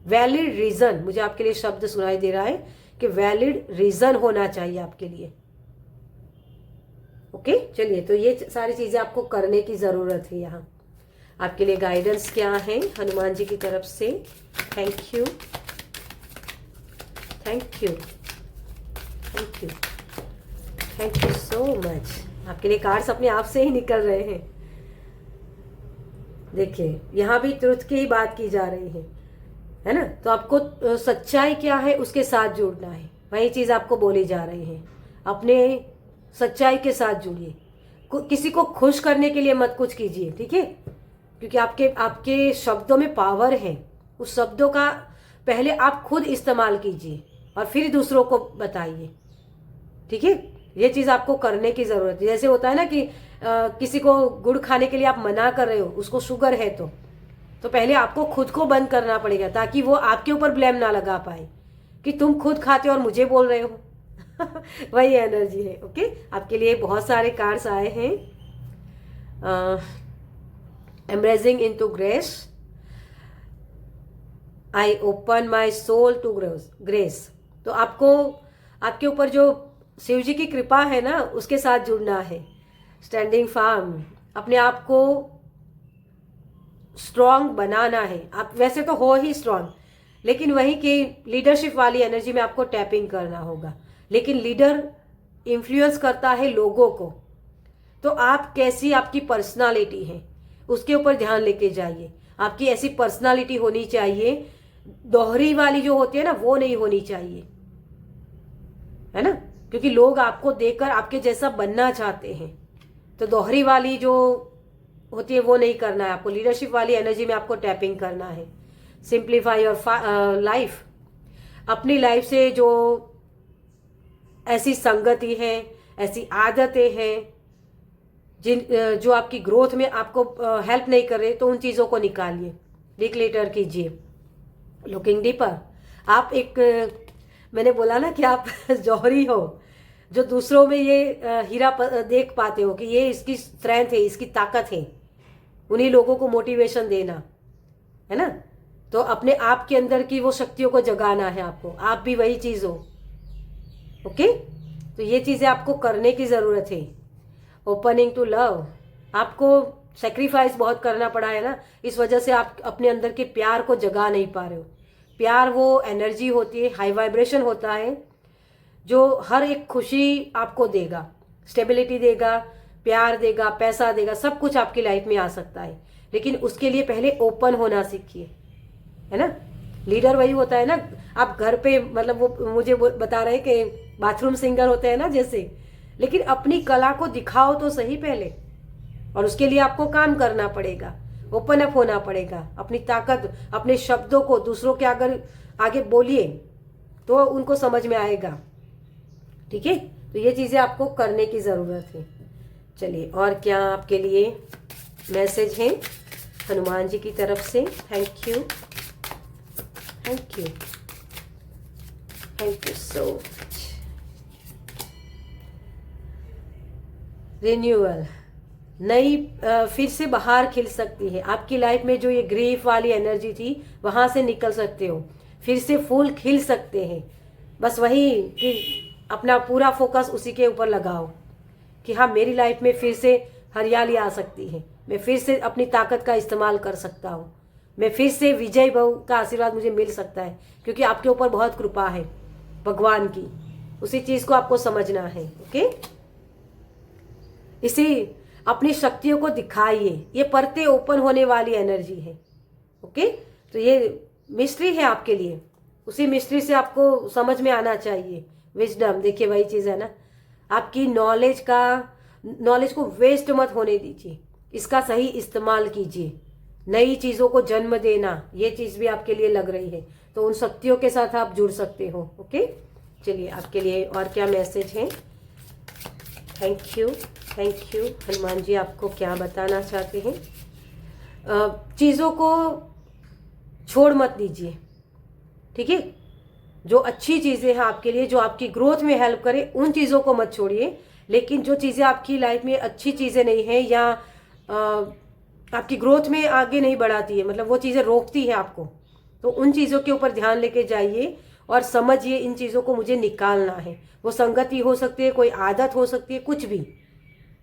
वैलिड रीज़न, मुझे आपके लिए शब्द सुनाई दे रहा है कि वैलिड रीज़न होना चाहिए आपके लिए। ओके, चलिए, तो ये सारी चीज़ें आपको करने की ज़रूरत है। यहाँ आपके लिए गाइडेंस क्या है हनुमान जी की तरफ से? Thank you, thank you, thank you, thank you so much. आपके लिए कार्ड्स अपने आप से ही निकल रहे हैं। देखिए, यहाँ भी ट्रुथ की ही बात की जा रही है ना? तो आपको सच्चाई क्या है उसके साथ जुड़ना है, वही चीज़ आपको बोली जा रही है। अपने सच्चाई के साथ जुड़िए, किसी को खुश करने के लिए मत कुछ कीजिए, ठीक है? क्योंकि आपके शब्दों में पावर है। उस शब्दों का पहले आप खुद इस्तेमाल कीजिए और फिर दूसरों को बताइए, ठीक है? ये चीज़ आपको करने की ज़रूरत है। जैसे होता है ना कि किसी को गुड़ खाने के लिए आप मना कर रहे हो, उसको शुगर है तो पहले आपको खुद को बंद करना पड़ेगा, ताकि वो आपके ऊपर ब्लेम ना लगा पाए कि तुम खुद खाते हो और मुझे बोल रहे हो। वही एनर्जी है। ओके, आपके लिए बहुत सारे कार्ड्स आए हैं। Embracing into grace, I open my soul to grace. तो आपको आपके ऊपर जो शिव जी की कृपा है ना, उसके साथ जुड़ना है। स्टैंडिंग फार्म, अपने आप को स्ट्रांग बनाना है। आप वैसे तो हो ही स्ट्रांग, लेकिन वही कि लीडरशिप वाली एनर्जी में आपको टैपिंग करना होगा। लेकिन लीडर इन्फ्लुएंस करता है लोगों को, तो आप कैसी आपकी पर्सनालिटी है उसके ऊपर ध्यान लेके जाइए। आपकी ऐसी पर्सनालिटी होनी चाहिए, दोहरी वाली जो होती है ना वो नहीं होनी चाहिए, है ना? क्योंकि लोग आपको देखकर आपके जैसा बनना चाहते हैं, तो दोहरी वाली जो होती है वो नहीं करना है आपको। लीडरशिप वाली एनर्जी में आपको टैपिंग करना है। सिंप्लीफाई योर लाइफ, अपनी लाइफ से जो ऐसी संगति है, ऐसी आदतें हैं जो आपकी ग्रोथ में आपको हेल्प नहीं कर रहे, तो उन चीज़ों को निकालिए, डिक्लेटर कीजिए। लुकिंग डीपर, आप एक मैंने बोला ना कि आप जौहरी हो, जो दूसरों में ये हीरा देख पाते हो कि ये इसकी स्ट्रेंथ है, इसकी ताकत है, उन्हीं लोगों को मोटिवेशन देना, है ना? तो अपने आप के अंदर की वो शक्तियों को जगाना है आपको। आप भी वही चीज़ हो। ओके, तो ये चीज़ें आपको करने की ज़रूरत है। ओपनिंग टू लव, आपको सेक्रीफाइस बहुत करना पड़ा है ना, इस वजह से आप अपने अंदर के प्यार को जगा नहीं पा रहे हो। प्यार वो एनर्जी होती है, हाई वाइब्रेशन होता है, जो हर एक खुशी आपको देगा, स्टेबिलिटी देगा, प्यार देगा, पैसा देगा, सब कुछ आपकी लाइफ में आ सकता है। लेकिन उसके लिए पहले ओपन होना सीखिए, है ना। लीडर वही होता है ना, आप घर पे मतलब वो मुझे बता रहे कि बाथरूम सिंगर होते हैं ना जैसे, लेकिन अपनी कला को दिखाओ तो सही पहले, और उसके लिए आपको काम करना पड़ेगा, ओपन अप होना पड़ेगा, अपनी ताकत, अपने शब्दों को दूसरों के अगर आगे बोलिए तो उनको समझ में आएगा, ठीक है। तो ये चीज़ें आपको करने की ज़रूरत है। चलिए, और क्या आपके लिए मैसेज है हनुमान जी की तरफ से? Thank you, thank you, thank you so much. Renewal, नई फिर से बाहर खिल सकती है आपकी लाइफ में। जो ये ग्रीफ वाली एनर्जी थी वहाँ से निकल सकते हो, फिर से फूल खिल सकते हैं। बस वही कि अपना पूरा फोकस उसी के ऊपर लगाओ कि हाँ, मेरी लाइफ में फिर से हरियाली आ सकती है, मैं फिर से अपनी ताकत का इस्तेमाल कर सकता हूँ, मैं फिर से विजय भव का आशीर्वाद मुझे मिल सकता है, क्योंकि आपके ऊपर बहुत कृपा है भगवान की। उसी चीज़ को आपको समझना है, ओके। इसी अपनी शक्तियों को दिखाइए, ये परतें ओपन होने वाली एनर्जी है, ओके। तो ये मिस्ट्री है आपके लिए, उसी मिस्ट्री से आपको समझ में आना चाहिए। विजडम, देखिए वही चीज़ है ना, आपकी नॉलेज को वेस्ट मत होने दीजिए, इसका सही इस्तेमाल कीजिए। नई चीज़ों को जन्म देना, ये चीज़ भी आपके लिए लग रही है, तो उन शक्तियों के साथ आप जुड़ सकते हो, ओके। चलिए, आपके लिए और क्या मैसेज है? Thank you, thank you. Hanuman ji आपको क्या बताना चाहते हैं? चीज़ों को छोड़ मत दीजिए, ठीक है। जो अच्छी चीज़ें हैं आपके लिए, जो आपकी ग्रोथ में हेल्प करे, उन चीज़ों को मत छोड़िए। लेकिन जो चीज़ें आपकी लाइफ में अच्छी चीज़ें नहीं हैं या आपकी ग्रोथ में आगे नहीं बढ़ाती है, मतलब वो चीज़ें रोकती है आपको, तो उन चीज़ों के ऊपर ध्यान लेके जाइए और समझिए इन चीज़ों को मुझे निकालना है। वो संगति हो सकती है, कोई आदत हो सकती है, कुछ भी,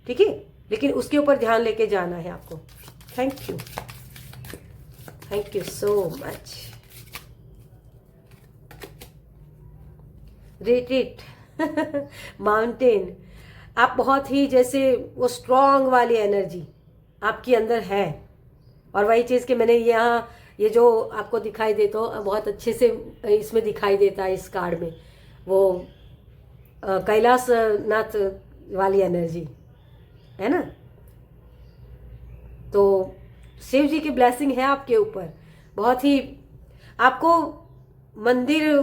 ठीक है, लेकिन उसके ऊपर ध्यान लेके जाना है आपको। Thank you, thank you so much. Retreat, mountain, आप बहुत ही जैसे वो स्ट्रॉन्ग वाली एनर्जी आपके अंदर है, और वही चीज़ कि मैंने यहाँ ये जो आपको दिखाई देता हो बहुत अच्छे से इसमें दिखाई देता है, इस कार्ड में वो कैलाश नाथ वाली एनर्जी है ना। तो शिव जी की ब्लेसिंग है आपके ऊपर, बहुत ही। आपको मंदिर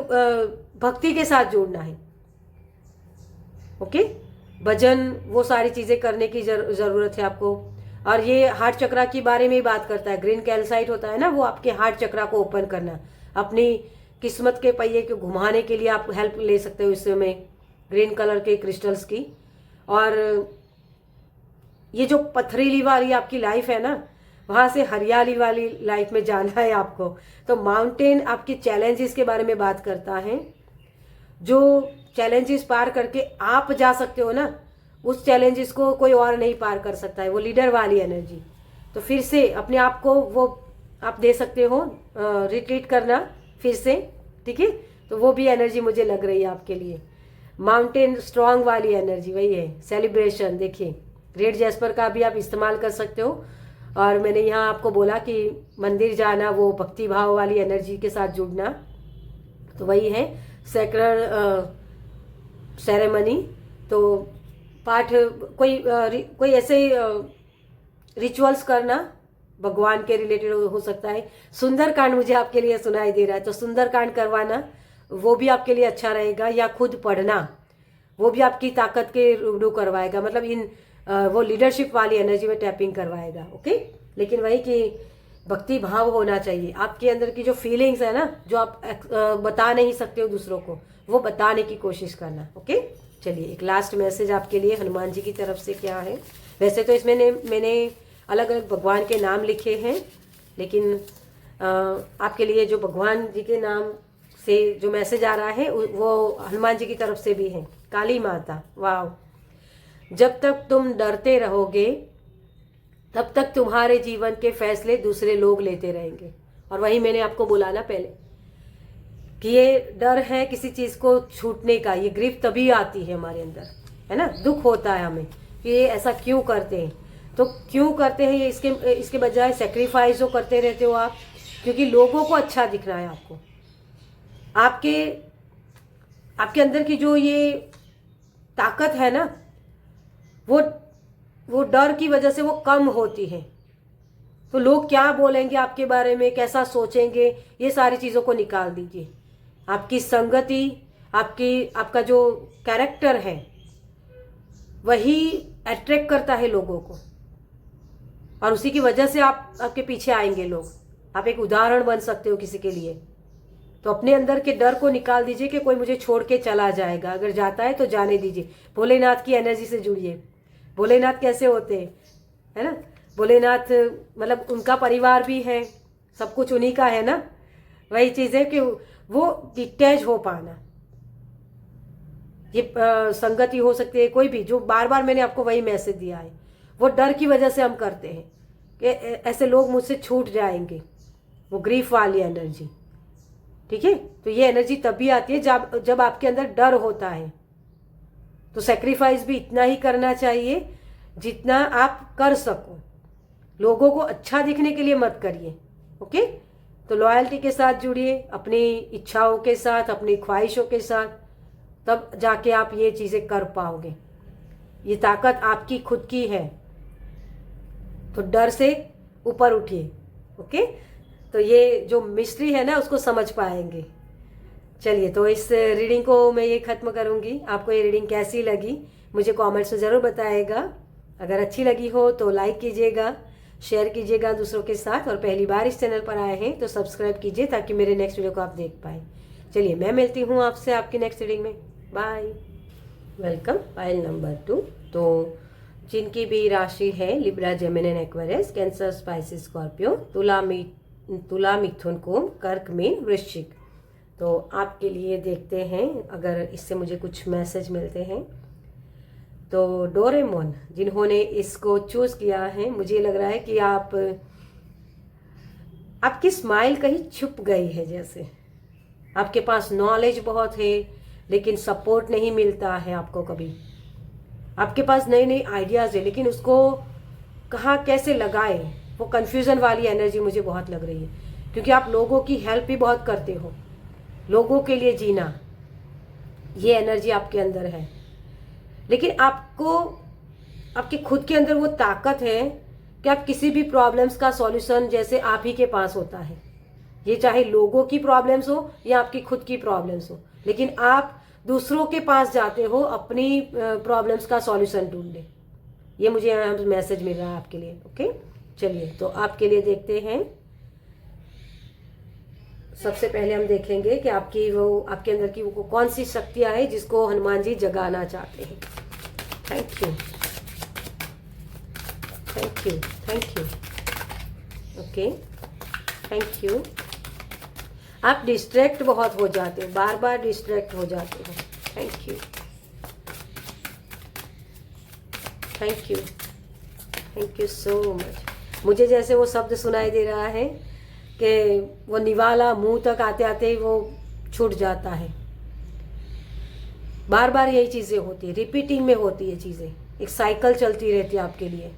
भक्ति के साथ जोड़ना है, ओके। भजन, वो सारी चीज़ें करने की ज़रूरत है आपको। और ये हार्ट चक्रा के बारे में ही बात करता है, ग्रीन कैल्साइट होता है ना, वो आपके हार्ट चक्रा को ओपन करना, अपनी किस्मत के पहिए को घुमाने के लिए आप हेल्प ले सकते हो इसमें, ग्रीन कलर के क्रिस्टल्स की। और ये जो पथरीली वाली आपकी लाइफ है ना, वहाँ से हरियाली वाली लाइफ में जाना है आपको। तो माउंटेन आपके चैलेंजेस के बारे में बात करता है, जो चैलेंजेस पार करके आप जा सकते हो ना, उस चैलेंजेस को कोई और नहीं पार कर सकता है, वो लीडर वाली एनर्जी। तो फिर से अपने आप को वो आप दे सकते हो रिट्रीट करना फिर से, ठीक है। तो वो भी एनर्जी मुझे लग रही है आपके लिए, माउंटेन स्ट्रांग वाली एनर्जी वही है। सेलिब्रेशन, देखिए रेड जैस्पर का भी आप इस्तेमाल कर सकते हो। और मैंने यहाँ आपको बोला कि मंदिर जाना, वो भक्ति भाव वाली एनर्जी के साथ जुड़ना, तो वही है सैक्रेड सेरेमनी। तो पाठ, कोई ऐसे रिचुअल्स करना भगवान के रिलेटेड हो सकता है। सुंदरकांड मुझे आपके लिए सुनाई दे रहा है, तो सुंदरकांड करवाना वो भी आपके लिए अच्छा रहेगा, या खुद पढ़ना वो भी आपकी ताकत के रूबरू करवाएगा, मतलब इन वो लीडरशिप वाली एनर्जी में टैपिंग करवाएगा, ओके। लेकिन वही कि भक्ति भाव होना चाहिए आपके अंदर की जो फीलिंग्स है ना, जो आप बता नहीं सकते हो दूसरों को, वो बताने की कोशिश करना, ओके। चलिए, एक लास्ट मैसेज आपके लिए हनुमान जी की तरफ से क्या है। वैसे तो इसमें मैंने अलग अलग भगवान के नाम लिखे हैं, लेकिन आपके लिए जो भगवान जी के नाम से जो मैसेज आ रहा है वो हनुमान जी की तरफ से भी है। काली माता, वाह, जब तक तुम डरते रहोगे तब तक तुम्हारे जीवन के फैसले दूसरे लोग लेते रहेंगे। और वही मैंने आपको बोला ना पहले कि ये डर है किसी चीज़ को छूटने का, ये ग्रीफ तभी आती है हमारे अंदर, है ना, दुख होता है हमें कि ये ऐसा क्यों करते हैं। तो क्यों करते हैं ये? इसके बजाय सेक्रीफाइस जो करते रहते हो आप, क्योंकि लोगों को अच्छा दिखना है आपको। आपके अंदर की जो ये ताकत है ना, वो डर की वजह से वो कम होती है। तो लोग क्या बोलेंगे आपके बारे में, कैसा सोचेंगे, ये सारी चीज़ों को निकाल दीजिए। आपकी संगति, आपका जो कैरेक्टर है वही अट्रैक्ट करता है लोगों को, और उसी की वजह से आपके पीछे आएंगे लोग। आप एक उदाहरण बन सकते हो किसी के लिए। तो अपने अंदर के डर को निकाल दीजिए कि कोई मुझे छोड़ के चला जाएगा, अगर जाता है तो जाने दीजिए। भोलेनाथ की एनर्जी से जुड़िए। भोलेनाथ कैसे होते हैं, है ना? भोलेनाथ मतलब उनका परिवार भी है, सब कुछ उन्हीं का है ना। वही चीज़ है कि वो डिटैच हो पाना। ये संगति हो सकती है, कोई भी, जो बार बार मैंने आपको वही मैसेज दिया है। वो डर की वजह से हम करते हैं कि ऐसे लोग मुझसे छूट जाएंगे, वो ग्रीफ वाली एनर्जी। ठीक है, तो ये एनर्जी तभी आती है जब आपके अंदर डर होता है। तो सेक्रीफाइस भी इतना ही करना चाहिए जितना आप कर सको। लोगों को अच्छा दिखने के लिए मत करिए। ओके, तो लॉयल्टी के साथ जुड़िए, अपनी इच्छाओं के साथ, अपनी ख्वाहिशों के साथ, तब जाके आप ये चीज़ें कर पाओगे। ये ताकत आपकी खुद की है, तो डर से ऊपर उठिए। ओके, तो ये जो मिस्ट्री है ना उसको समझ पाएंगे। चलिए, तो इस रीडिंग को मैं ये ख़त्म करूँगी। आपको ये रीडिंग कैसी लगी मुझे कमेंट्स में ज़रूर बताइएगा। अगर अच्छी लगी हो तो लाइक कीजिएगा, शेयर कीजिएगा दूसरों के साथ, और पहली बार इस चैनल पर आए हैं तो सब्सक्राइब कीजिए ताकि मेरे नेक्स्ट वीडियो को आप देख पाए। चलिए, मैं मिलती हूँ आपसे आपकी नेक्स्ट रीडिंग में। बाय। वेलकम। Pile number 2। तो जिनकी भी राशि है Libra, Gemini, Aquarius, Cancer, Pisces, Scorpio, तुला, मिथुन, कुंभ, कर्क, मीन, वृश्चिक। तो आपके लिए देखते हैं अगर इससे मुझे कुछ मैसेज मिलते हैं। तो डोरेमोन जिन्होंने इसको चूज किया है, मुझे लग रहा है कि आपकी स्माइल कहीं छुप गई है। जैसे आपके पास नॉलेज बहुत है लेकिन सपोर्ट नहीं मिलता है आपको कभी। आपके पास नई नई आइडियाज है लेकिन उसको कहाँ कैसे लगाए, वो कंफ्यूजन वाली एनर्जी मुझे बहुत लग रही है। क्योंकि आप लोगों की हेल्प भी बहुत करते हो, लोगों के लिए जीना, ये एनर्जी आपके अंदर है। लेकिन आपके खुद के अंदर वो ताकत है कि आप किसी भी प्रॉब्लम्स का सॉल्यूशन जैसे आप ही के पास होता है। ये चाहे लोगों की प्रॉब्लम्स हो या आपकी खुद की प्रॉब्लम्स हो, लेकिन आप दूसरों के पास जाते हो अपनी प्रॉब्लम्स का सॉल्यूशन ढूंढने। ये मुझे यहाँ मैसेज मिल रहा है आपके लिए। ओके, चलिए, तो आपके लिए देखते हैं। सबसे पहले हम देखेंगे कि आपके अंदर की वो कौन सी शक्तियाँ हैं जिसको हनुमान जी जगाना चाहते हैं। Thank you, thank you, thank you. Okay, thank you. आप डिस्ट्रैक्ट बहुत हो जाते हो, बार बार डिस्ट्रैक्ट हो जाते हो। Thank you, thank you, thank you so much. मुझे जैसे वो शब्द सुनाई दे रहा है कि वो निवाला मुंह तक आते आते ही वो छूट जाता है। बार बार यही चीज़ें होती है, रिपीटिंग में होती है चीज़ें, एक साइकिल चलती रहती है आपके लिए।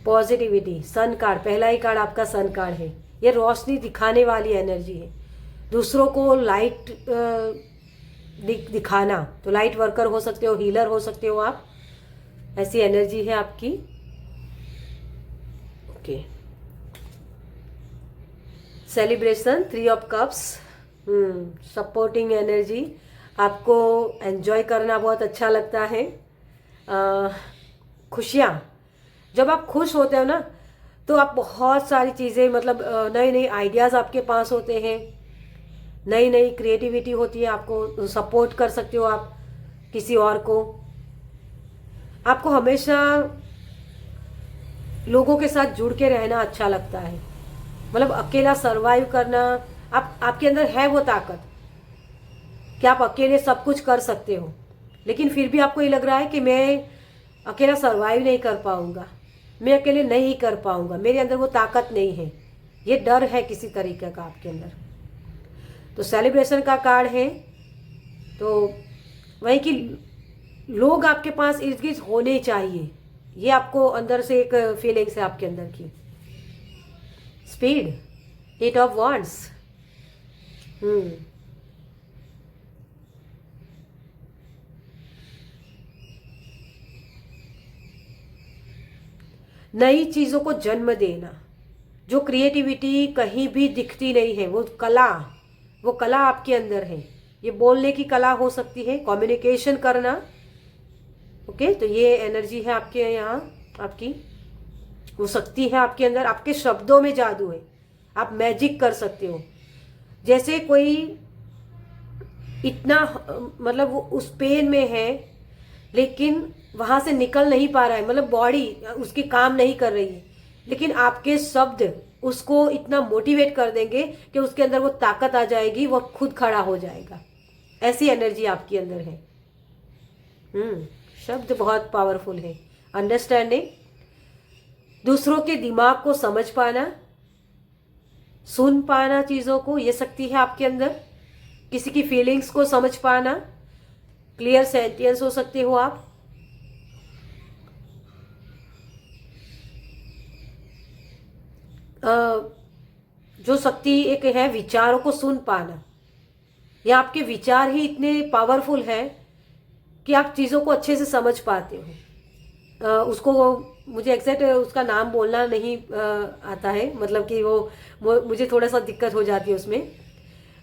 पॉजिटिविटी, सन कार्ड, पहला ही कार्ड आपका सन कार्ड है। ये रोशनी दिखाने वाली एनर्जी है, दूसरों को लाइट दिखाना। तो लाइट वर्कर हो सकते हो, हीलर हो सकते हो आप, ऐसी एनर्जी है आपकी। Okay, celebration, 3 of cups, supporting energy. आपको एंजॉय करना बहुत अच्छा लगता है। खुशियाँ, जब आप खुश होते हो ना तो आप बहुत सारी चीज़ें, मतलब नई नई आइडियाज़ आपके पास होते हैं, नई नई क्रिएटिविटी होती है, आपको सपोर्ट कर सकते हो आप किसी और को। आपको हमेशा लोगों के साथ जुड़ के रहना अच्छा लगता है, मतलब अकेला सरवाइव करना। आपके अंदर है वो ताकत कि आप अकेले सब कुछ कर सकते हो, लेकिन फिर भी आपको ये लग रहा है कि मैं अकेला सरवाइव नहीं कर पाऊंगा, मैं अकेले नहीं कर पाऊंगा, मेरे अंदर वो ताकत नहीं है। ये डर है किसी तरीके का आपके अंदर। तो सेलिब्रेशन का कार्ड है, तो वही कि लोग आपके पास इर्द गिर्द होने चाहिए, ये आपको अंदर से एक फीलिंग्स है आपके अंदर की। Speed, 8 of wands. नई चीजों को जन्म देना, जो क्रिएटिविटी कहीं भी दिखती नहीं है, वो कला आपके अंदर है। ये बोलने की कला हो सकती है, कम्युनिकेशन करना। ओके, तो ये एनर्जी है आपके यहाँ, आपकी वो शक्ति है आपके अंदर। आपके शब्दों में जादू है, आप मैजिक कर सकते हो। जैसे कोई इतना मतलब वो उस पेन में है लेकिन वहां से निकल नहीं पा रहा है, मतलब बॉडी उसकी काम नहीं कर रही है, लेकिन आपके शब्द उसको इतना मोटिवेट कर देंगे कि उसके अंदर वो ताकत आ जाएगी, वो खुद खड़ा हो जाएगा। ऐसी एनर्जी आपके अंदर है। शब्द बहुत पावरफुल है। अंडरस्टैंडिंग, दूसरों के दिमाग को समझ पाना, सुन पाना चीजों को, ये शक्ति है आपके अंदर। किसी की फीलिंग्स को समझ पाना, क्लियर सेंटेंस हो सकते हो आप। जो शक्ति एक है विचारों को सुन पाना, या आपके विचार ही इतने पावरफुल है कि आप चीज़ों को अच्छे से समझ पाते हो। उसको मुझे एग्जैक्ट उसका नाम बोलना नहीं आता है, मतलब कि वो मुझे थोड़ा सा दिक्कत हो जाती है उसमें।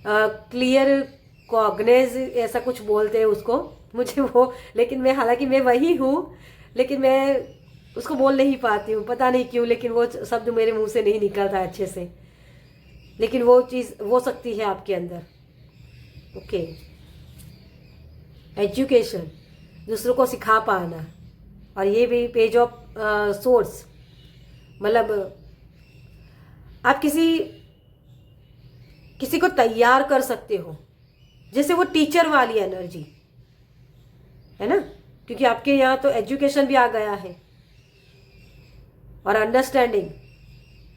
क्लियर कॉग्नेज ऐसा कुछ बोलते हैं उसको, मुझे वो, लेकिन मैं, हालांकि मैं वही हूँ, लेकिन मैं उसको बोल नहीं पाती हूँ, पता नहीं क्यों, लेकिन वो शब्द मेरे मुंह से नहीं निकलता अच्छे से। लेकिन वो चीज़, वो शक्ति है आपके अंदर। ओके, एजुकेशन, दूसरों को सिखा पाना, और ये भी पेज ऑफ सोर्स, मतलब आप किसी को तैयार कर सकते हो, जैसे वो टीचर वाली एनर्जी है ना, क्योंकि आपके यहाँ तो एजुकेशन भी आ गया है और अंडरस्टैंडिंग।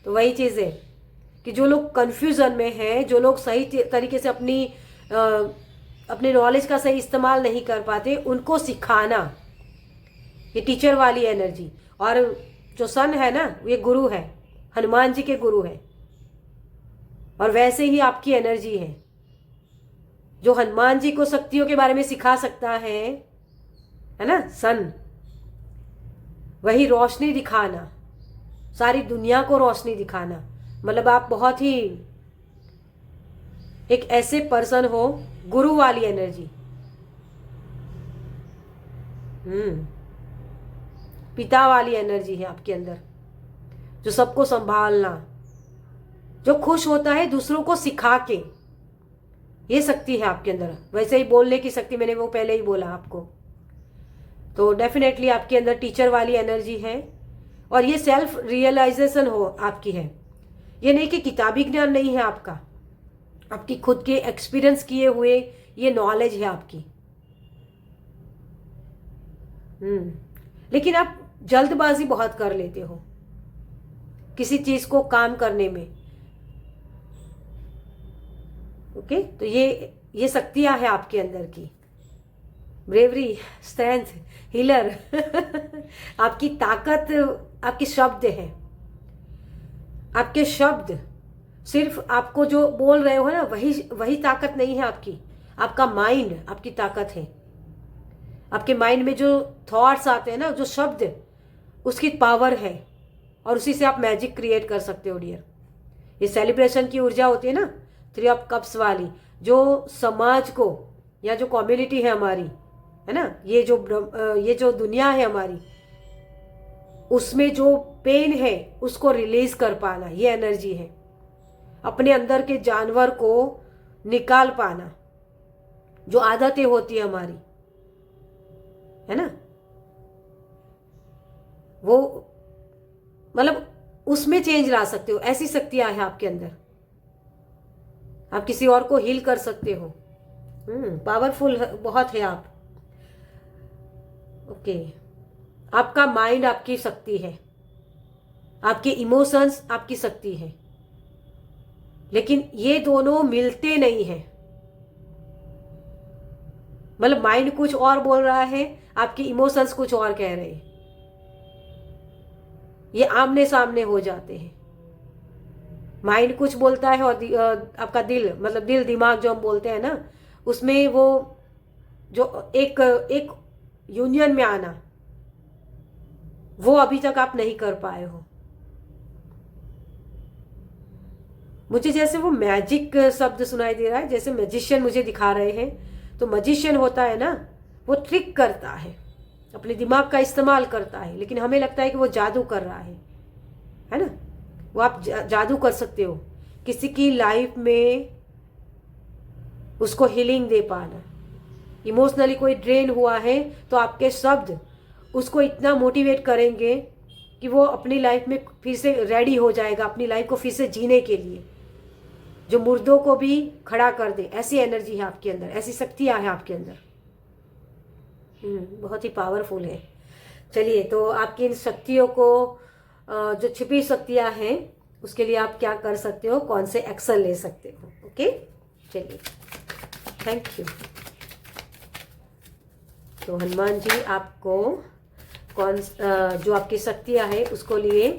तो वही चीज़ है कि जो लोग कंफ्यूजन में हैं, जो लोग सही तरीके से अपने नॉलेज का सही इस्तेमाल नहीं कर पाते, उनको सिखाना, ये टीचर वाली एनर्जी। और जो सन है ना, ये गुरु है, हनुमान जी के गुरु है, और वैसे ही आपकी एनर्जी है। जो हनुमान जी को शक्तियों के बारे में सिखा सकता है ना, सन, वही रोशनी दिखाना, सारी दुनिया को रोशनी दिखाना। मतलब आप बहुत ही एक ऐसे पर्सन हो, गुरु वाली एनर्जी। पिता वाली एनर्जी है आपके अंदर, जो सबको संभालना, जो खुश होता है दूसरों को सिखा के, ये शक्ति है आपके अंदर। वैसे ही बोलने की शक्ति, मैंने वो पहले ही बोला आपको। तो डेफिनेटली आपके अंदर टीचर वाली एनर्जी है, और ये सेल्फ रियलाइजेशन हो आपकी है। ये नहीं कि किताबी ज्ञान नहीं है आपका, आपकी खुद के एक्सपीरियंस किए हुए ये नॉलेज है आपकी। लेकिन आप जल्दबाजी बहुत कर लेते हो किसी चीज को काम करने में। ओके, तो ये शक्तियां है आपके अंदर की। ब्रेवरी, स्ट्रेंथ, हीलर आपकी ताकत आपके शब्द है। आपके शब्द सिर्फ आपको जो बोल रहे हो ना, वही ताकत नहीं है आपकी। आपका माइंड आपकी ताकत है। आपके माइंड में जो थॉट्स आते हैं ना, जो शब्द, उसकी पावर है, और उसी से आप मैजिक क्रिएट कर सकते हो डियर। ये सेलिब्रेशन की ऊर्जा होती है ना, 3 ऑफ कप्स वाली, जो समाज को, या जो कम्युनिटी है हमारी, है ना, ये जो दुनिया है हमारी, उसमें जो पेन है उसको रिलीज कर पाना, ये एनर्जी है। अपने अंदर के जानवर को निकाल पाना, जो आदतें होती है हमारी, है ना, वो मतलब उसमें चेंज ला सकते हो। ऐसी शक्तियां हैं आपके अंदर। आप किसी और को हील कर सकते हो। पावरफुल बहुत है आप। ओके, आपका माइंड आपकी शक्ति है, आपके इमोशंस आपकी शक्ति है, लेकिन ये दोनों मिलते नहीं हैं। मतलब माइंड कुछ और बोल रहा है, आपके इमोशंस कुछ और कह रहे हैं। ये आमने सामने हो जाते हैं। माइंड कुछ बोलता है और आपका दिल, मतलब दिल दिमाग जो हम बोलते हैं ना, उसमें वो जो एक एक यूनियन में आना, वो अभी तक आप नहीं कर पाए हो। मुझे जैसे वो मैजिक शब्द सुनाई दे रहा है, जैसे मैजिशियन मुझे दिखा रहे हैं। तो मैजिशियन होता है ना, वो ट्रिक करता है, अपने दिमाग का इस्तेमाल करता है, लेकिन हमें लगता है कि वो जादू कर रहा है ना। वो आप जादू कर सकते हो किसी की लाइफ में, उसको हीलिंग दे पाना। इमोशनली कोई ड्रेन हुआ है तो आपके शब्द उसको इतना मोटिवेट करेंगे कि वो अपनी लाइफ में फिर से रेडी हो जाएगा, अपनी लाइफ को फिर से जीने के लिए, जो मुर्दों को भी खड़ा कर दे। ऐसी एनर्जी है आपके अंदर, ऐसी शक्तियाँ हैं आपके अंदर। बहुत ही पावरफुल है। चलिए, तो आपकी इन शक्तियों को, जो छिपी शक्तियाँ हैं, उसके लिए आप क्या कर सकते हो, कौन से एक्शन ले सकते हो। ओके, चलिए, थैंक यू। तो हनुमान जी आपको जो आपकी शक्तियाँ हैं उसको लिए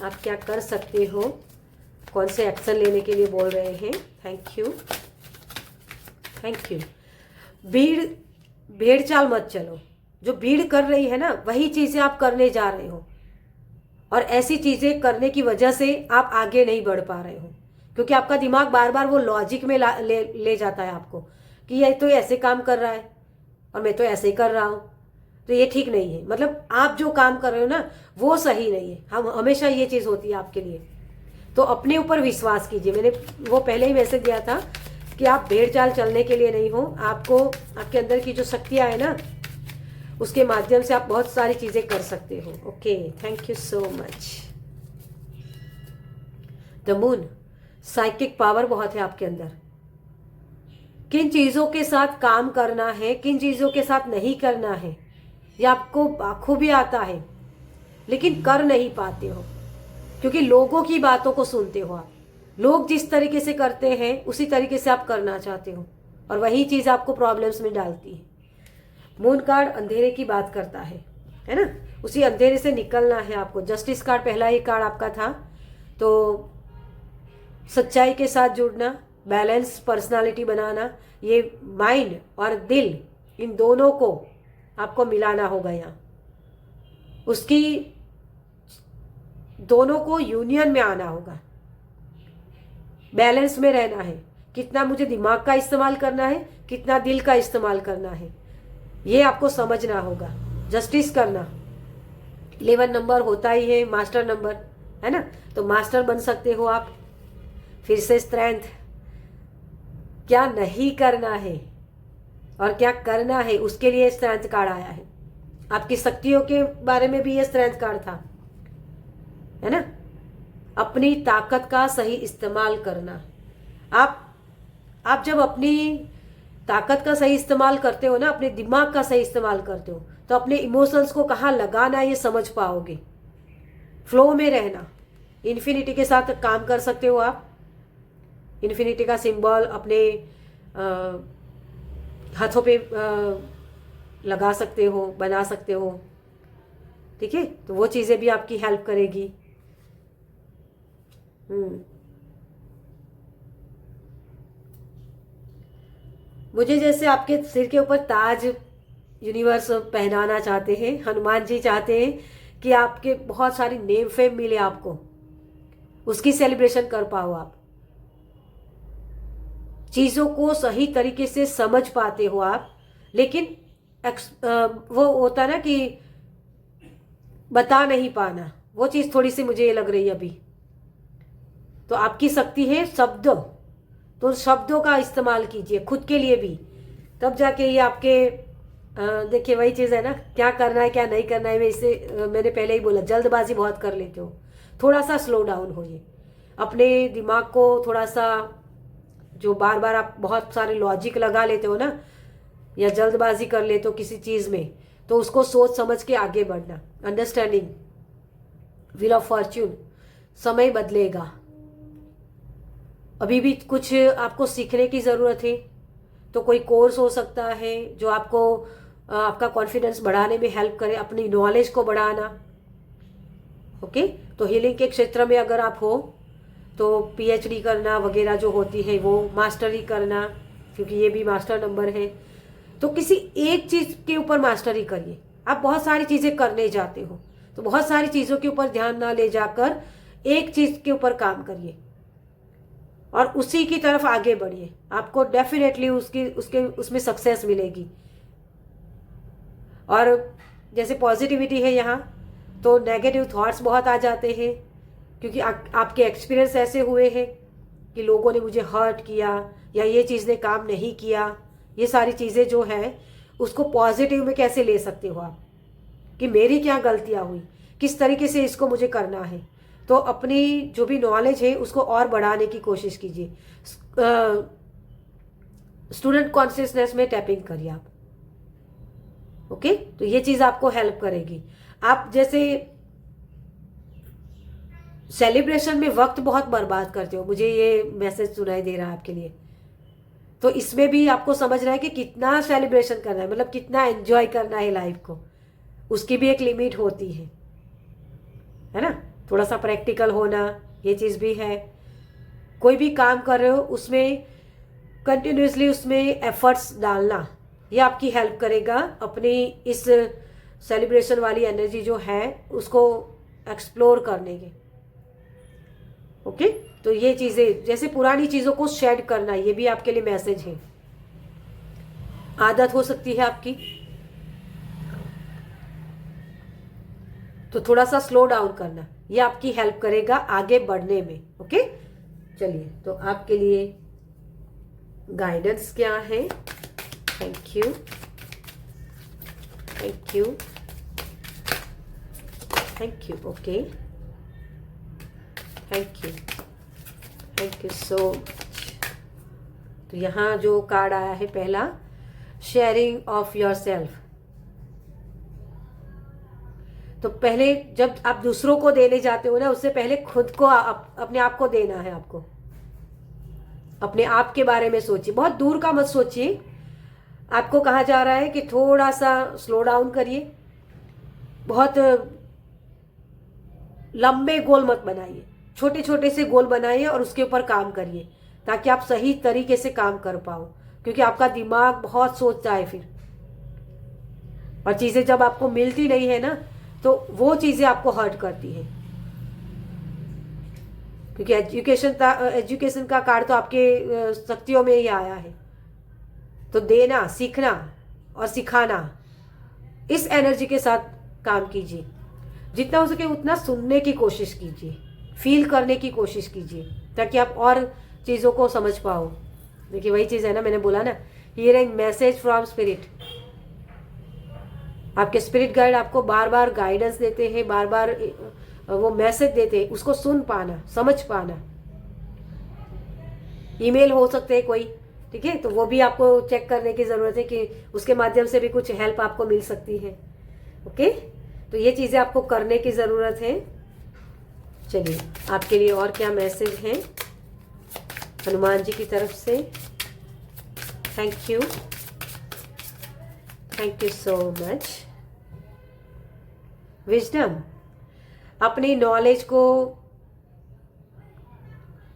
आप क्या कर सकते हो, कौन से एक्शन लेने के लिए बोल रहे हैं। Thank you, thank you. भेड़ चाल मत चलो। जो भीड़ कर रही है ना, वही चीज़ें आप करने जा रहे हो, और ऐसी चीज़ें करने की वजह से आप आगे नहीं बढ़ पा रहे हो, क्योंकि आपका दिमाग बार बार वो लॉजिक में ले जाता है आपको कि ये तो ऐसे काम कर रहा है और मैं तो ऐसे ही कर रहा हूँ, तो ये ठीक नहीं है। मतलब आप जो काम कर रहे हो ना, वो सही नहीं है। हम हमेशा ये चीज़ होती है आपके लिए। तो अपने ऊपर विश्वास कीजिए। मैंने वो पहले ही मैसेज दिया था कि आप भेड़ चाल चलने के लिए नहीं हो। आपको आपके अंदर की जो शक्तियाँ है ना, उसके माध्यम से आप बहुत सारी चीज़ें कर सकते हो। Okay, thank you so much. The moon, psychic power बहुत है आपके अंदर। किन चीज़ों के साथ काम करना है, किन चीज़ों के साथ नहीं करना है, ये आपको बाखूबी आता है, लेकिन कर नहीं पाते हो, क्योंकि लोगों की बातों को सुनते हो आप। लोग जिस तरीके से करते हैं उसी तरीके से आप करना चाहते हो, और वही चीज़ आपको प्रॉब्लम्स में डालती है। मून कार्ड अंधेरे की बात करता है ना। उसी अंधेरे से निकलना है आपको। जस्टिस कार्ड पहला ही कार्ड आपका था। तो सच्चाई के साथ जुड़ना, बैलेंस पर्सनालिटी बनाना, ये माइंड और दिल, इन दोनों को आपको मिलाना होगा। यहाँ उसकी दोनों को यूनियन में आना होगा, बैलेंस में रहना है। कितना मुझे दिमाग का इस्तेमाल करना है, कितना दिल का इस्तेमाल करना है, ये आपको समझना होगा। जस्टिस करना 11 नंबर होता ही है, मास्टर नंबर है ना। तो मास्टर बन सकते हो आप। फिर से स्ट्रेंथ, क्या नहीं करना है और क्या करना है, उसके लिए स्ट्रेंथ कार्ड आया है। आपकी शक्तियों के बारे में भी ये स्ट्रेंथ कार्ड था, है ना। अपनी ताकत का सही इस्तेमाल करना। आप जब अपनी ताकत का सही इस्तेमाल करते हो ना, अपने दिमाग का सही इस्तेमाल करते हो, तो अपने इमोशंस को कहाँ लगाना ये समझ पाओगे। फ्लो में रहना। इन्फिनिटी के साथ काम कर सकते हो आप। इन्फिनिटी का सिंबल अपने हाथों पे लगा सकते हो, बना सकते हो, ठीक है। तो वो चीज़ें भी आपकी हेल्प करेगी। मुझे जैसे आपके सिर के ऊपर ताज यूनिवर्स पहनाना चाहते हैं। हनुमान जी चाहते हैं कि आपके बहुत सारी नेम फेम मिले आपको, उसकी सेलिब्रेशन कर पाओ आप। चीज़ों को सही तरीके से समझ पाते हो आप, लेकिन वो होता है ना कि बता नहीं पाना, वो चीज़ थोड़ी सी मुझे लग रही है अभी। तो आपकी शक्ति है शब्द, तो शब्दों का इस्तेमाल कीजिए खुद के लिए भी, तब जाके ये आपके देखिए वही चीज़ है ना, क्या करना है क्या नहीं करना है। मैंने पहले ही बोला, जल्दबाजी बहुत कर लेते हो। थोड़ा सा स्लो डाउन होइए, अपने दिमाग को थोड़ा सा, जो बार बार आप बहुत सारे लॉजिक लगा लेते हो ना, या जल्दबाजी कर लेते हो किसी चीज़ में, तो उसको सोच समझ के आगे बढ़ना। अंडरस्टैंडिंग, व्हील ऑफ फॉर्च्यून, समय बदलेगा। अभी भी कुछ आपको सीखने की ज़रूरत है, तो कोई कोर्स हो सकता है जो आपको आपका कॉन्फिडेंस बढ़ाने में हेल्प करे, अपनी नॉलेज को बढ़ाना। ओके, तो हीलिंग के क्षेत्र में अगर आप हो तो पीएचडी करना वगैरह जो होती है वो मास्टरी करना, क्योंकि ये भी मास्टर नंबर है। तो किसी एक चीज़ के ऊपर मास्टरी करिए। आप बहुत सारी चीज़ें करने जाते हो तो बहुत सारी चीज़ों के ऊपर ध्यान ना ले जाकर एक चीज़ के ऊपर काम करिए और उसी की तरफ आगे बढ़िए। आपको डेफिनेटली उसमें सक्सेस मिलेगी। और जैसे पॉजिटिविटी है यहाँ, तो नेगेटिव थॉट्स बहुत आ जाते हैं, क्योंकि आपके एक्सपीरियंस ऐसे हुए हैं कि लोगों ने मुझे हर्ट किया या ये चीज़ ने काम नहीं किया। ये सारी चीज़ें जो है उसको पॉजिटिव में कैसे ले सकते हो आप, कि मेरी क्या गलतियाँ हुई, किस तरीके से इसको मुझे करना है। तो अपनी जो भी नॉलेज है उसको और बढ़ाने की कोशिश कीजिए। स्टूडेंट कॉन्शियसनेस में टैपिंग करिए आप। ओके, तो ये चीज़ आपको हेल्प करेगी। आप जैसे सेलिब्रेशन में वक्त बहुत बर्बाद करते हो, मुझे ये मैसेज सुनाई दे रहा है आपके लिए। तो इसमें भी आपको समझना है कि कितना सेलिब्रेशन करना है, मतलब कितना एंजॉय करना है लाइफ को, उसकी भी एक लिमिट होती है ना। थोड़ा सा प्रैक्टिकल होना, ये चीज़ भी है। कोई भी काम कर रहे हो उसमें कंटिन्यूसली उसमें एफर्ट्स डालना, ये आपकी हेल्प करेगा अपनी इस सेलिब्रेशन वाली एनर्जी जो है उसको एक्सप्लोर करने के। ओके, तो ये चीज़ें जैसे पुरानी चीज़ों को शेड करना, ये भी आपके लिए मैसेज है। आदत हो सकती है आपकी, तो थोड़ा सा स्लो डाउन करना, ये आपकी हेल्प करेगा आगे बढ़ने में। ओके, चलिए, तो आपके लिए गाइडेंस क्या है। Thank you, thank you, thank you. Okay, thank you, thank you so much. तो यहाँ जो कार्ड आया है पहला, शेयरिंग ऑफ योर सेल्फ। तो पहले जब आप दूसरों को देने जाते हो ना, उससे पहले खुद को अपने आप को देना है। आपको अपने आप के बारे में सोचिए, बहुत दूर का मत सोचिए। आपको कहा जा रहा है कि थोड़ा सा स्लो डाउन करिए, बहुत लंबे गोल मत बनाइए, छोटे छोटे से गोल बनाइए और उसके ऊपर काम करिए, ताकि आप सही तरीके से काम कर पाओ। क्योंकि आपका दिमाग बहुत सोचता है फिर, और चीज़ें जब आपको मिलती नहीं है ना, तो वो चीज़ें आपको हर्ट करती है। क्योंकि एजुकेशन का कार्ड तो आपके शक्तियों में ही आया है। तो देना, सीखना और सिखाना, इस एनर्जी के साथ काम कीजिए। जितना हो सके उतना सुनने की कोशिश कीजिए, फील करने की कोशिश कीजिए, ताकि आप और चीज़ों को समझ पाओ। देखिए वही चीज़ है ना, मैंने बोला ना, हियरिंग मैसेज फ्रॉम स्पिरिट। आपके स्पिरिट गाइड आपको बार बार गाइडेंस देते हैं, बार बार वो मैसेज देते हैं, उसको सुन पाना, समझ पाना। ईमेल हो सकते हैं कोई, ठीक है, तो वो भी आपको चेक करने की ज़रूरत है कि उसके माध्यम से भी कुछ हेल्प आपको मिल सकती है। ओके, तो ये चीज़ें आपको करने की ज़रूरत है। चलिए, आपके लिए और क्या मैसेज है हनुमान जी की तरफ से। Thank you, thank you so much. Wisdom, अपनी नॉलेज को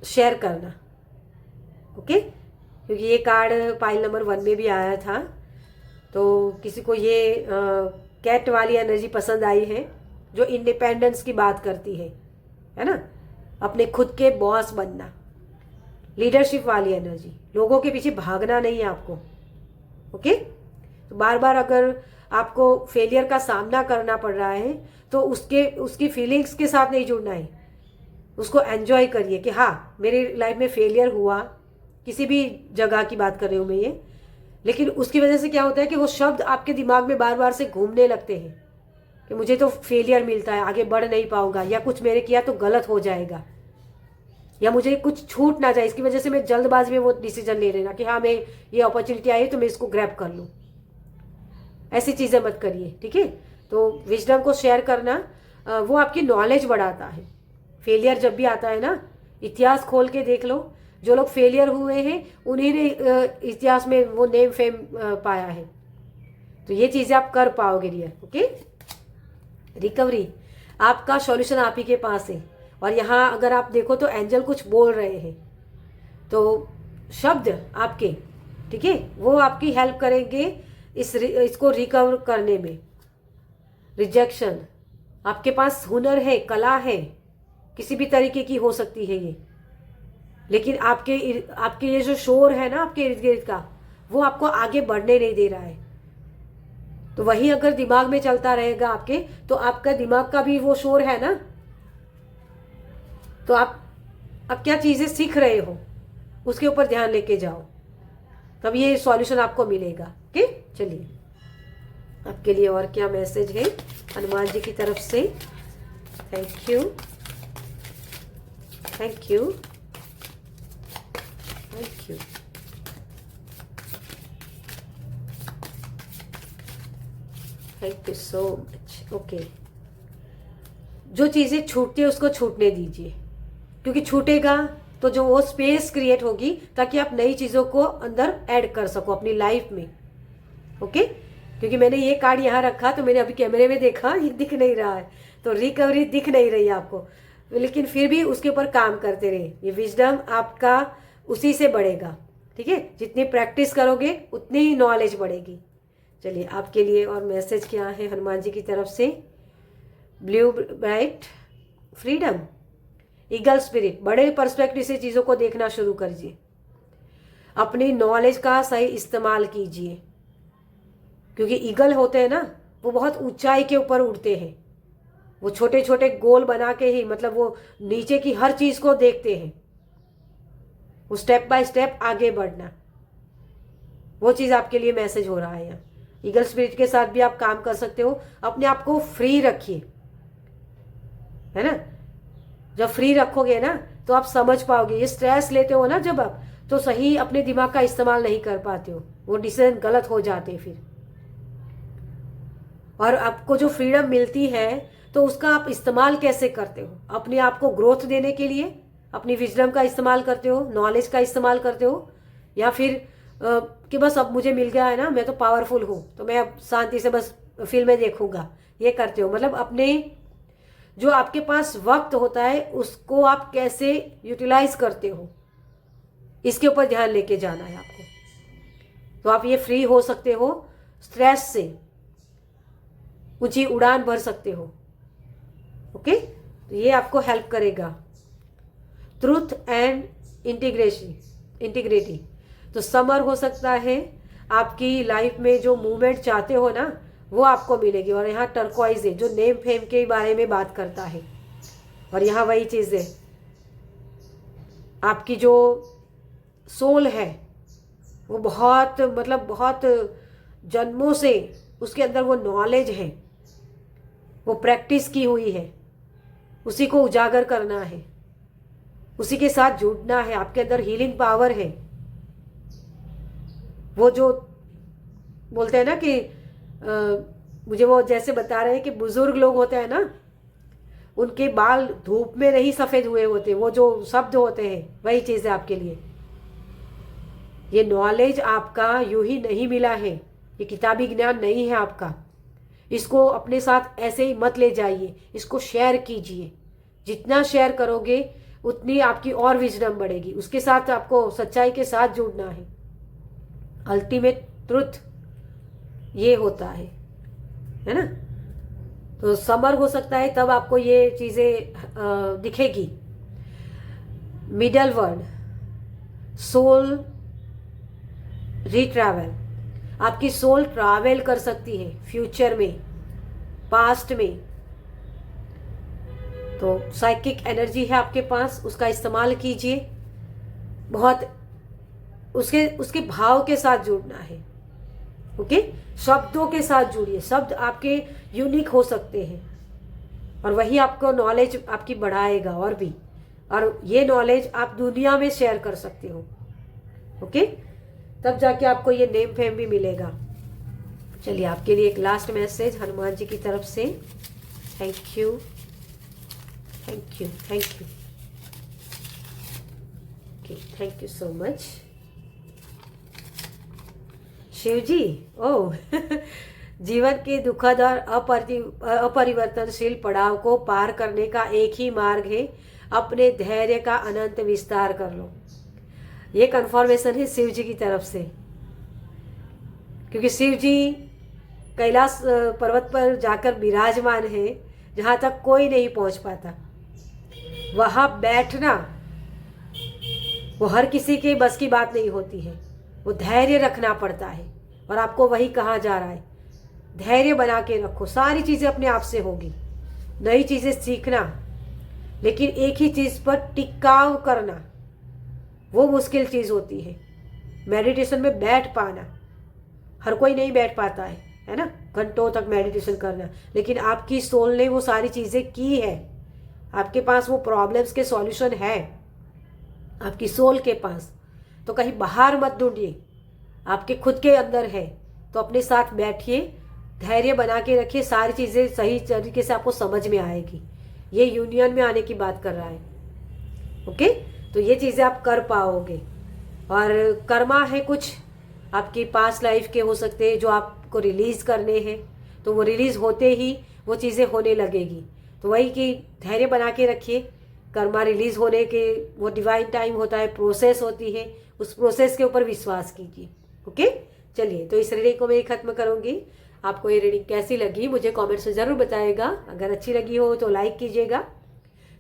शेयर करना। ओके, क्योंकि ये कार्ड पाइल नंबर 1 में भी आया था। तो किसी को ये कैट वाली एनर्जी पसंद आई है, जो इंडिपेंडेंस की बात करती है ना, अपने खुद के बॉस बनना, लीडरशिप वाली एनर्जी, लोगों के पीछे भागना नहीं है आपको। ओके, तो बार बार अगर आपको फेलियर का सामना करना पड़ रहा है तो उसकी फीलिंग्स के साथ नहीं जुड़ना है, उसको एंजॉय करिए कि हाँ मेरी लाइफ में फेलियर हुआ, किसी भी जगह की बात कर रही हूँ मैं ये, लेकिन उसकी वजह से क्या होता है कि वो शब्द आपके दिमाग में बार बार से घूमने लगते हैं कि मुझे तो फेलियर मिलता है, आगे बढ़ नहीं पाऊंगा, या कुछ मेरे किया तो गलत हो जाएगा, या मुझे कुछ छूट ना जाए, इसकी वजह से मैं जल्दबाजी में वो डिसीजन ले लेना कि हाँ मैं ये अपॉर्चुनिटी आई है तो मैं इसको ग्रैब कर लूँ। ऐसी चीज़ें मत करिए, ठीक है। तो विजडम को शेयर करना वो आपकी नॉलेज बढ़ाता है। फेलियर जब भी आता है ना, इतिहास खोल के देख लो, जो लोग फेलियर हुए हैं उन्हीं ने इतिहास में वो नेम फेम पाया है। तो ये चीज़ें आप कर पाओगे डियर। ओके, रिकवरी आपका सॉल्यूशन आप ही के पास है। और यहाँ अगर आप देखो तो एंजल कुछ बोल रहे हैं, तो शब्द आपके, ठीक है, वो आपकी हेल्प करेंगे इसको रिकवर करने में। रिजेक्शन, आपके पास हुनर है, कला है, किसी भी तरीके की हो सकती है ये, लेकिन आपके ये जो शोर है ना आपके इर्द गिर्द का, वो आपको आगे बढ़ने नहीं दे रहा है। तो वही अगर दिमाग में चलता रहेगा आपके, तो आपका दिमाग का भी वो शोर है ना, तो आप अब क्या चीज़ें सीख रहे हो उसके ऊपर ध्यान लेके जाओ, तब ये सॉल्यूशन आपको मिलेगा। ओके, चलिए आपके लिए और क्या मैसेज है हनुमान जी की तरफ से। Thank you, thank you, thank you. Thank you so much. Okay, जो चीज़ें छूटती है उसको छूटने दीजिए, क्योंकि छूटेगा तो जो वो स्पेस क्रिएट होगी ताकि आप नई चीज़ों को अंदर ऐड कर सको अपनी लाइफ में। ओके, क्योंकि मैंने ये कार्ड यहाँ रखा तो मैंने अभी कैमरे में देखा, ये दिख नहीं रहा है, तो रिकवरी दिख नहीं रही है आपको, लेकिन फिर भी उसके ऊपर काम करते रहे। ये विजडम आपका उसी से बढ़ेगा, ठीक है, जितनी प्रैक्टिस करोगे उतनी ही नॉलेज बढ़ेगी। चलिए आपके लिए और मैसेज क्या है हनुमान जी की तरफ से। Blue bright freedom, eagle spirit, बड़े पर्सपेक्टिव से चीज़ों को देखना शुरू करिए, अपनी नॉलेज का सही इस्तेमाल कीजिए, क्योंकि ईगल होते हैं ना वो बहुत ऊंचाई के ऊपर उड़ते हैं, वो छोटे छोटे गोल बना के ही, मतलब वो नीचे की हर चीज़ को देखते हैं, वो स्टेप बाय स्टेप आगे बढ़ना, वो चीज़ आपके लिए मैसेज हो रहा है यहाँ। ईगल स्पिरिट के साथ भी आप काम कर सकते हो। अपने आप को फ्री रखिए, है ना, जब फ्री रखोगे ना तो आप समझ पाओगे। ये स्ट्रेस लेते हो ना जब आप, तो सही अपने दिमाग का इस्तेमाल नहीं कर पाते हो, वो डिसीजन गलत हो जाते हैं फिर। और आपको जो फ्रीडम मिलती है तो उसका आप इस्तेमाल कैसे करते हो, अपने आप को ग्रोथ देने के लिए अपनी विजडम का इस्तेमाल करते हो, नॉलेज का इस्तेमाल करते हो, या फिर कि बस अब मुझे मिल गया है ना, मैं तो पावरफुल हूँ तो मैं अब शांति से बस फिल्में देखूंगा, ये करते हो। मतलब अपने जो आपके पास वक्त होता है उसको आप कैसे यूटिलाइज करते हो, इसके ऊपर ध्यान लेके जाना है आपको, तो आप ये फ्री हो सकते हो, स्ट्रेस से ऊंची उड़ान भर सकते हो। ओके, तो ये आपको हेल्प करेगा। ट्रूथ एंड इंटीग्रिटी, तो समर हो सकता है, आपकी लाइफ में जो मूवमेंट चाहते हो ना वो आपको मिलेगी। और यहाँ टर्कोइज है जो नेम फेम के बारे में बात करता है, और यहाँ वही चीज़ है, आपकी जो सोल है वो बहुत, मतलब बहुत जन्मों से उसके अंदर वो नॉलेज है, वो प्रैक्टिस की हुई है, उसी को उजागर करना है, उसी के साथ जुड़ना है। आपके अंदर हीलिंग पावर है। वो जो बोलते हैं ना कि मुझे वो जैसे बता रहे हैं कि बुजुर्ग लोग होते हैं ना, उनके बाल धूप में नहीं सफ़ेद हुए होते, वो जो शब्द होते हैं वही चीज़ है आपके लिए। ये नॉलेज आपका यूं ही नहीं मिला है, ये किताबी ज्ञान नहीं है आपका। इसको अपने साथ ऐसे ही मत ले जाइए, इसको शेयर कीजिए। जितना शेयर करोगे उतनी आपकी और विजडम बढ़ेगी, उसके साथ आपको सच्चाई के साथ जुड़ना है। अल्टीमेट ट्रुथ ये होता है ना। तो समर हो सकता है तब आपको ये चीज़ें दिखेगी। मिडल वर्ड, सोल रिट्रैवल, आपकी सोल ट्रैवल कर सकती है फ्यूचर में, पास्ट में। तो साइकिक एनर्जी है आपके पास, उसका इस्तेमाल कीजिए। बहुत उसके भाव के साथ जुड़ना है। ओके, शब्दों के साथ जुड़िए। शब्द आपके यूनिक हो सकते हैं और वही आपको नॉलेज आपकी बढ़ाएगा और भी, और ये नॉलेज आप दुनिया में शेयर कर सकते हो। ओके, तब जाके आपको ये नेम फेम भी मिलेगा। चलिए आपके लिए एक लास्ट मैसेज हनुमान जी की तरफ से। Thank you, thank you, thank you. Okay, thank you so much. Shiv ji, oh जीवन के दुखद और अपरिवर्तनशील पड़ाव को पार करने का एक ही मार्ग है, अपने धैर्य का अनंत विस्तार कर लो। ये कन्फर्मेशन है शिव जी की तरफ से, क्योंकि शिव जी कैलाश पर्वत पर जाकर विराजमान है, जहाँ तक कोई नहीं पहुँच पाता। वहाँ बैठना वो हर किसी के बस की बात नहीं होती है, वो धैर्य रखना पड़ता है। और आपको वही कहा जा रहा है, धैर्य बना के रखो, सारी चीज़ें अपने आप से होगी। नई चीज़ें सीखना, लेकिन एक ही चीज़ पर टिकाव करना वो मुश्किल चीज़ होती है। मेडिटेशन में बैठ पाना, हर कोई नहीं बैठ पाता है ना, घंटों तक मेडिटेशन करना। लेकिन आपकी सोल ने वो सारी चीज़ें की है, आपके पास वो प्रॉब्लम्स के सॉल्यूशन है आपकी सोल के पास। तो कहीं बाहर मत ढूंढिए, आपके खुद के अंदर है। तो अपने साथ बैठिए, धैर्य बना के रखिए, सारी चीज़ें सही तरीके से आपको समझ में आएगी। ये यूनियन में आने की बात कर रहा है। ओके, तो ये चीज़ें आप कर पाओगे। और कर्मा है कुछ आपकी पास्ट लाइफ के हो सकते हैं जो आपको रिलीज़ करने हैं, तो वो रिलीज़ होते ही वो चीज़ें होने लगेगी। तो वही कि धैर्य बना के रखिए। कर्मा रिलीज़ होने के वो डिवाइन टाइम होता है, प्रोसेस होती है, उस प्रोसेस के ऊपर विश्वास कीजिए। ओके, चलिए, तो इस रीडिंग को मैं ख़त्म करूँगी। आपको ये रीडिंग कैसी लगी मुझे कमेंट से ज़रूर बताइएगा। अगर अच्छी लगी हो तो लाइक कीजिएगा,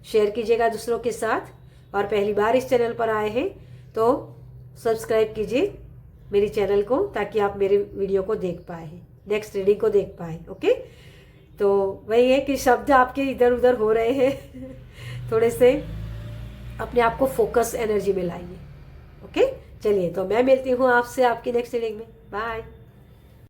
शेयर कीजिएगा दूसरों के साथ, और पहली बार इस चैनल पर आए हैं तो सब्सक्राइब कीजिए मेरी चैनल को, ताकि आप मेरे वीडियो को देख पाए, नेक्स्ट रीडिंग को देख पाए। ओके, तो वही है कि शब्द आपके इधर उधर हो रहे हैं थोड़े से अपने आप को फोकस एनर्जी में लाइए। ओके, चलिए, तो मैं मिलती हूँ आपसे आपकी नेक्स्ट रीडिंग में। बाय।